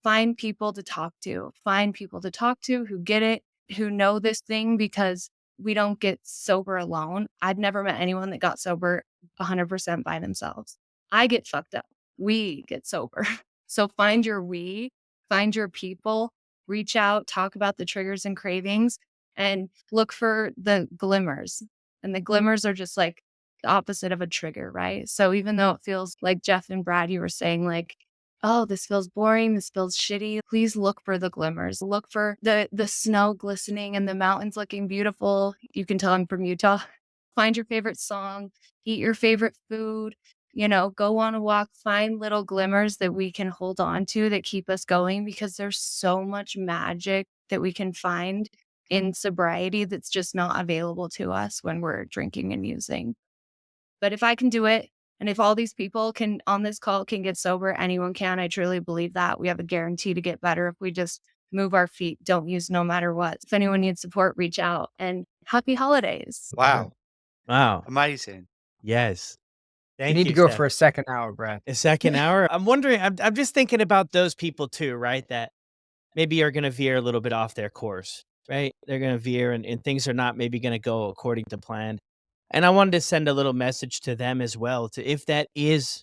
Find people to talk to. Find people to talk to who get it, who know this thing, because we don't get sober alone. I've never met anyone that got sober 100% by themselves. I get fucked up. We get sober. So find your we, find your people, reach out, talk about the triggers and cravings, and look for the glimmers. And the glimmers are just like the opposite of a trigger, right? So even though it feels like Jeff and Brad, you were saying like, oh, this feels boring, this feels shitty, please look for the glimmers. Look for the snow glistening and the mountains looking beautiful. You can tell I'm from Utah. Find your favorite song, eat your favorite food, go on a walk, find little glimmers that we can hold on to that keep us going, because there's so much magic that we can find in sobriety that's just not available to us when we're drinking and using. But if I can do it, and if all these people can on this call can get sober, anyone can. I truly believe that. We have a guarantee to get better if we just move our feet, don't use no matter what. If anyone needs support, reach out, and happy holidays. Wow. Wow. Amazing. Yes. We Thank need you, to go Steph. for a second hour, Brad. A second hour. I'm wondering, I'm just thinking about those people too, right? That maybe are going to veer a little bit off their course, right? They're going to veer and things are not maybe going to go according to plan. And I wanted to send a little message to them as well, to if that is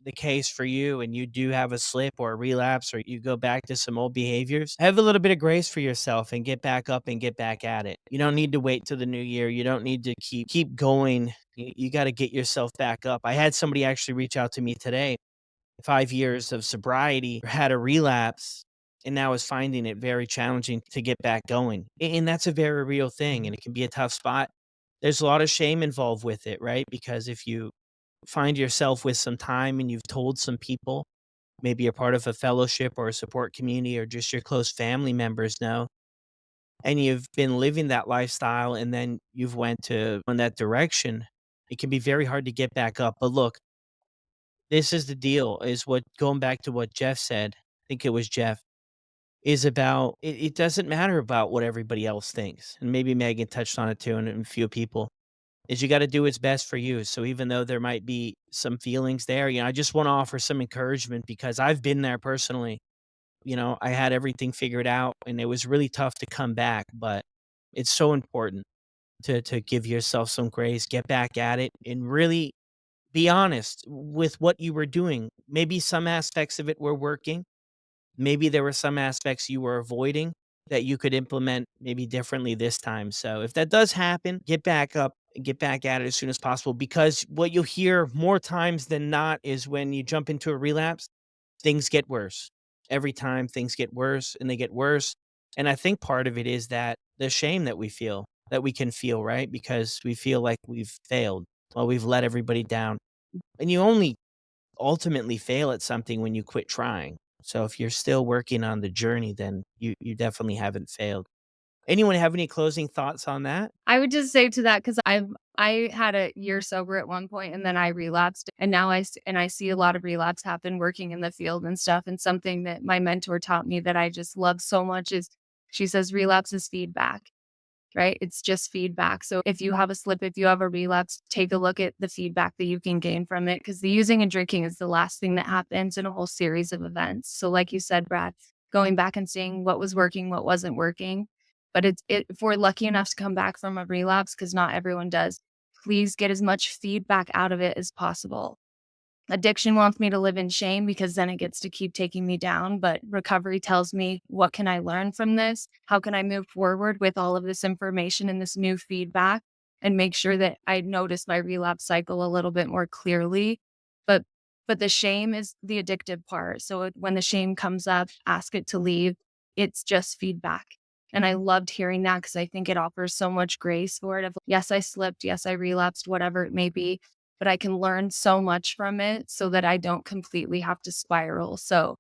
the case for you and you do have a slip or a relapse or you go back to some old behaviors, have a little bit of grace for yourself and get back up and get back at it. You don't need to wait till the new year. You don't need to keep going. You got to get yourself back up. I had somebody actually reach out to me today, 5 years of sobriety, had a relapse, and now is finding it very challenging to get back going. And that's a very real thing, and it can be a tough spot. There's a lot of shame involved with it, right? Because if you find yourself with some time and you've told some people, maybe you're part of a fellowship or a support community or just your close family members know, and you've been living that lifestyle and then you've went to in that direction, it can be very hard to get back up. But look, this is the deal, is what going back to what Jeff said, I think it was Jeff, is about it doesn't matter about what everybody else thinks. And maybe Megan touched on it too, and a few people, is you got to do what's best for you. So even though there might be some feelings there, I just want to offer some encouragement because I've been there personally. I had everything figured out and it was really tough to come back, but it's so important to give yourself some grace, get back at it and really be honest with what you were doing. Maybe some aspects of it were working. Maybe there were some aspects you were avoiding that you could implement maybe differently this time. So if that does happen, get back up and get back at it as soon as possible because what you'll hear more times than not is when you jump into a relapse, things get worse. Every time things get worse and they get worse. And I think part of it is that the shame that we feel, that we can feel, right? Because we feel like we've failed. Well, we've let everybody down. And you only ultimately fail at something when you quit trying. So if you're still working on the journey, then you definitely haven't failed. Anyone have any closing thoughts on that? I would just say to that because I had a year sober at one point and then I relapsed and now I see a lot of relapse happen working in the field and stuff. And something that my mentor taught me that I just love so much is she says relapse is feedback. Right? It's just feedback. So if you have a slip, if you have a relapse, take a look at the feedback that you can gain from it because the using and drinking is the last thing that happens in a whole series of events. So like you said, Brad, going back and seeing what was working, what wasn't working. But if we're lucky enough to come back from a relapse, because not everyone does, please get as much feedback out of it as possible. Addiction wants me to live in shame because then it gets to keep taking me down. But recovery tells me, what can I learn from this? How can I move forward with all of this information and this new feedback and make sure that I notice my relapse cycle a little bit more clearly? But but the shame is the addictive part. So when the shame comes up, ask it to leave. It's just feedback. And I loved hearing that because I think it offers so much grace for it. Of yes, I slipped. Yes, I relapsed, whatever it may be, but I can learn so much from it so that I don't completely have to spiral. So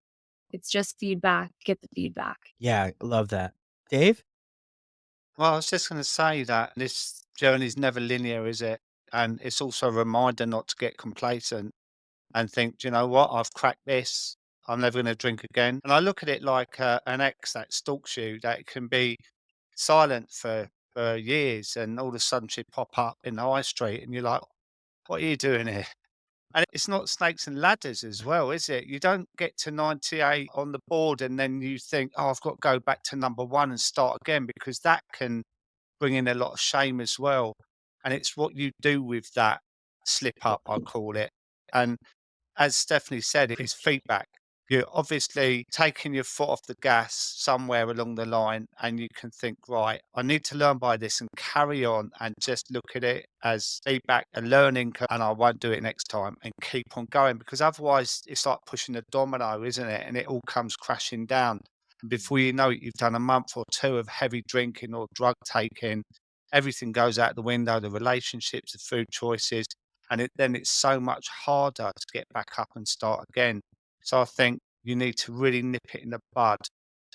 it's just feedback, get the feedback. Yeah, I love that. Dave? Well, I was just going to say that this journey is never linear, is it? And it's also a reminder not to get complacent and think, "Do you know what? I've cracked this. I'm never going to drink again." And I look at it like an ex that stalks you, that can be silent for years, and all of a sudden she pop up in the high street, and you're like, "What are you doing here?" And it's not snakes and ladders as well, is it? You don't get to 98 on the board and then you think, "Oh, I've got to go back to number one and start again," because that can bring in a lot of shame as well. And it's what you do with that slip up, I call it. And as Stephanie said, it's feedback. You're obviously taking your foot off the gas somewhere along the line, and you can think, right, I need to learn by this and carry on and just look at it as feedback, a learning, and I won't do it next time and keep on going because otherwise it's like pushing a domino, isn't it? And it all comes crashing down. And before you know it, you've done a month or two of heavy drinking or drug taking. Everything goes out the window, the relationships, the food choices, and then it's so much harder to get back up and start again. So I think you need to really nip it in the bud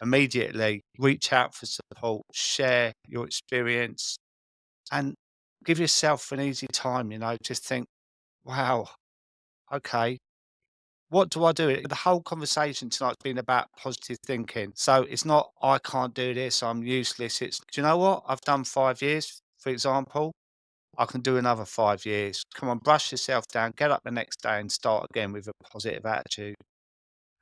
immediately, reach out for support, share your experience, and give yourself an easy time. Just think, wow, okay, what do I do? The whole conversation tonight's been about positive thinking. So it's not, I can't do this, I'm useless. It's, do you know what? I've done 5 years, for example. I can do another 5 years. Come on, brush yourself down, get up the next day and start again with a positive attitude.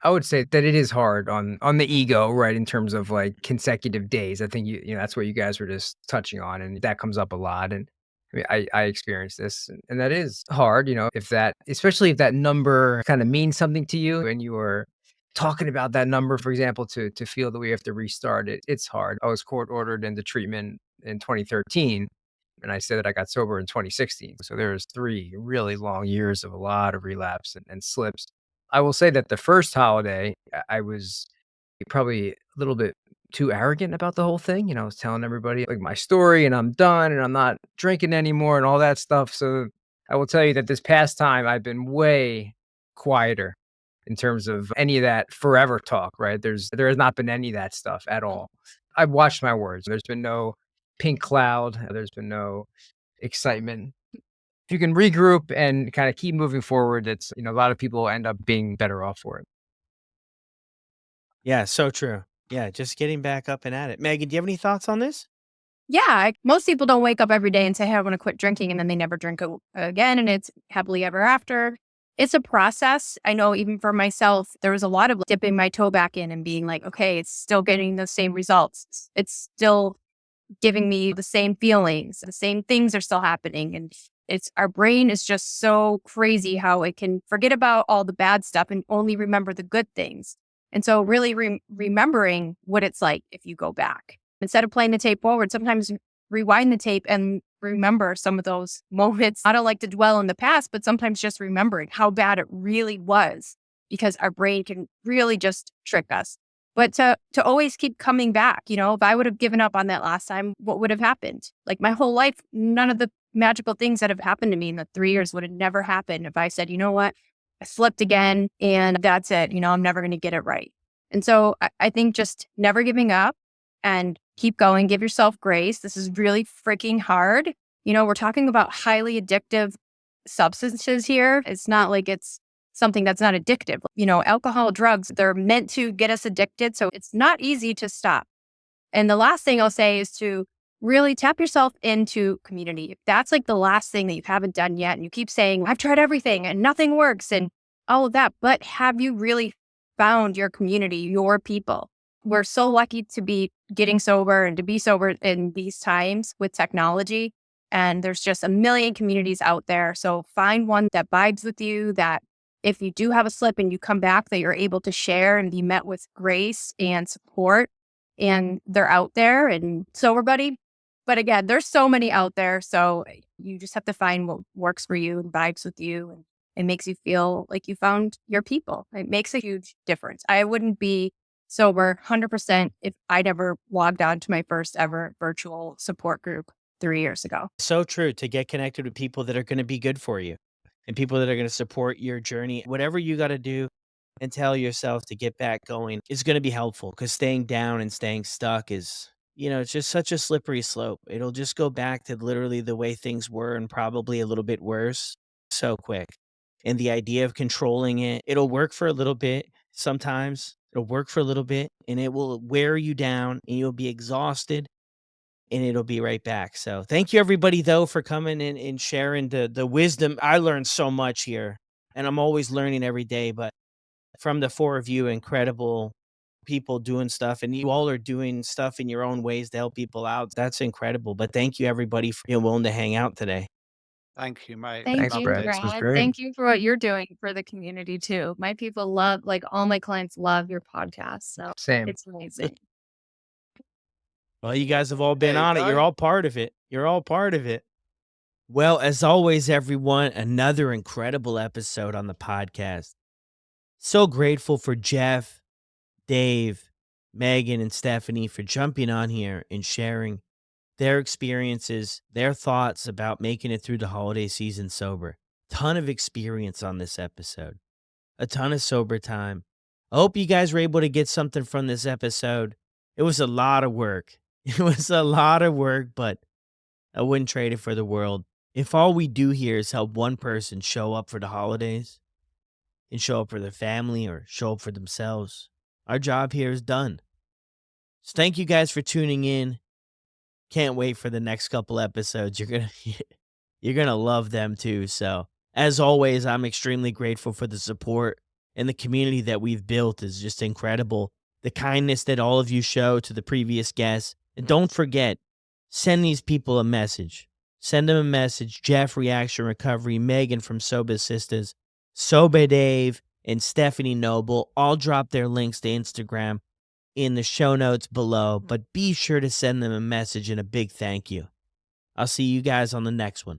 I would say that it is hard on the ego, right, in terms of, like, consecutive days. I think that's what you guys were just touching on, and that comes up a lot, and I mean, I experienced this, and that is hard, if that especially if that number kinda means something to you and you are talking about that number, for example, to feel that we have to restart it, it's hard. I was court ordered into treatment in 2013, and I said that I got sober in 2016. So there's 3 really long years of a lot of relapse and slips. I will say that the first holiday, I was probably a little bit too arrogant about the whole thing. I was telling everybody like my story and I'm done and I'm not drinking anymore and all that stuff. So I will tell you that this past time I've been way quieter in terms of any of that forever talk, right? There has not been any of that stuff at all. I've watched my words. There's been no pink cloud. There's been no excitement. If you can regroup and kind of keep moving forward, it's, a lot of people end up being better off for it. Yeah, so true. Yeah, just getting back up and at it. Megan, do you have any thoughts on this? Yeah, most people don't wake up every day and say, hey, I want to quit drinking, and then they never drink again, and it's happily ever after. It's a process. I know even for myself, there was a lot of dipping my toe back in and being like, okay, it's still getting the same results. It's still giving me the same feelings. The same things are still happening. And our brain is just so crazy how it can forget about all the bad stuff and only remember the good things. And so really remembering what it's like if you go back. Instead of playing the tape forward, sometimes rewind the tape and remember some of those moments. I don't like to dwell in the past, but sometimes just remembering how bad it really was, because our brain can really just trick us. But to always keep coming back, if I would have given up on that last time, what would have happened? Like my whole life, none of the magical things that have happened to me in the 3 years would have never happened if I said, you know what, I slipped again and that's it. I'm never going to get it right. And so I think just never giving up and keep going, give yourself grace. This is really freaking hard. We're talking about highly addictive substances here. It's not like it's something that's not addictive. Alcohol, drugs, they're meant to get us addicted. So it's not easy to stop. And the last thing I'll say is to really tap yourself into community. If that's like the last thing that you haven't done yet, and you keep saying, I've tried everything and nothing works and all of that, but have you really found your community, your people? We're so lucky to be getting sober and to be sober in these times with technology. And there's just a million communities out there. So find one that vibes with you, that if you do have a slip and you come back, that you're able to share and be met with grace and support. And they're out there. And Sober Buddy. But again, there's so many out there. So you just have to find what works for you and vibes with you. And it makes you feel like you found your people. It makes a huge difference. I wouldn't be sober 100% if I never logged on to my first ever virtual support group 3 years ago. So true, to get connected with people that are going to be good for you and people that are going to support your journey. Whatever you got to do and tell yourself to get back going is going to be helpful, because staying down and staying stuck is, it's just such a slippery slope. It'll just go back to literally the way things were and probably a little bit worse so quick. And the idea of controlling it, it'll work for a little bit sometimes. It'll work for a little bit and it will wear you down and you'll be exhausted and it'll be right back. So thank you everybody though for coming in and sharing the wisdom. I learned so much here and I'm always learning every day, but from the four of you, incredible people doing stuff, and you all are doing stuff in your own ways to help people out. That's incredible. But thank you everybody for being willing to hang out today. Thank you, mate. Thank Thanks, you, Brad. This was Brad. great. Thank you for what you're doing for the community too. My people love, all my clients love your podcast. So Same. it's amazing. Well, you guys have all been There you on it. go. You're all part of it. You're all part of it. Well, as always, everyone, another incredible episode on the podcast. So grateful for Jeff, Dave, Megan, and Stephanie for jumping on here and sharing their experiences, their thoughts about making it through the holiday season sober. Ton of experience on this episode, a ton of sober time. I hope you guys were able to get something from this episode. It was a lot of work. It was a lot of work, but I wouldn't trade it for the world. If all we do here is help one person show up for the holidays and show up for their family or show up for themselves, our job here is done. So thank you guys for tuning in. Can't wait for the next couple episodes. You're gonna love them too. So as always, I'm extremely grateful for the support, and the community that we've built is just incredible. The kindness that all of you show to the previous guests. And don't forget, send these people a message. Send them a message. Jeff, Reaction Recovery, Megan from Soba Sisters, Soba Dave, and Stephanie Noble all drop their links to Instagram in the show notes below, but be sure to send them a message and a big thank you. I'll see you guys on the next one.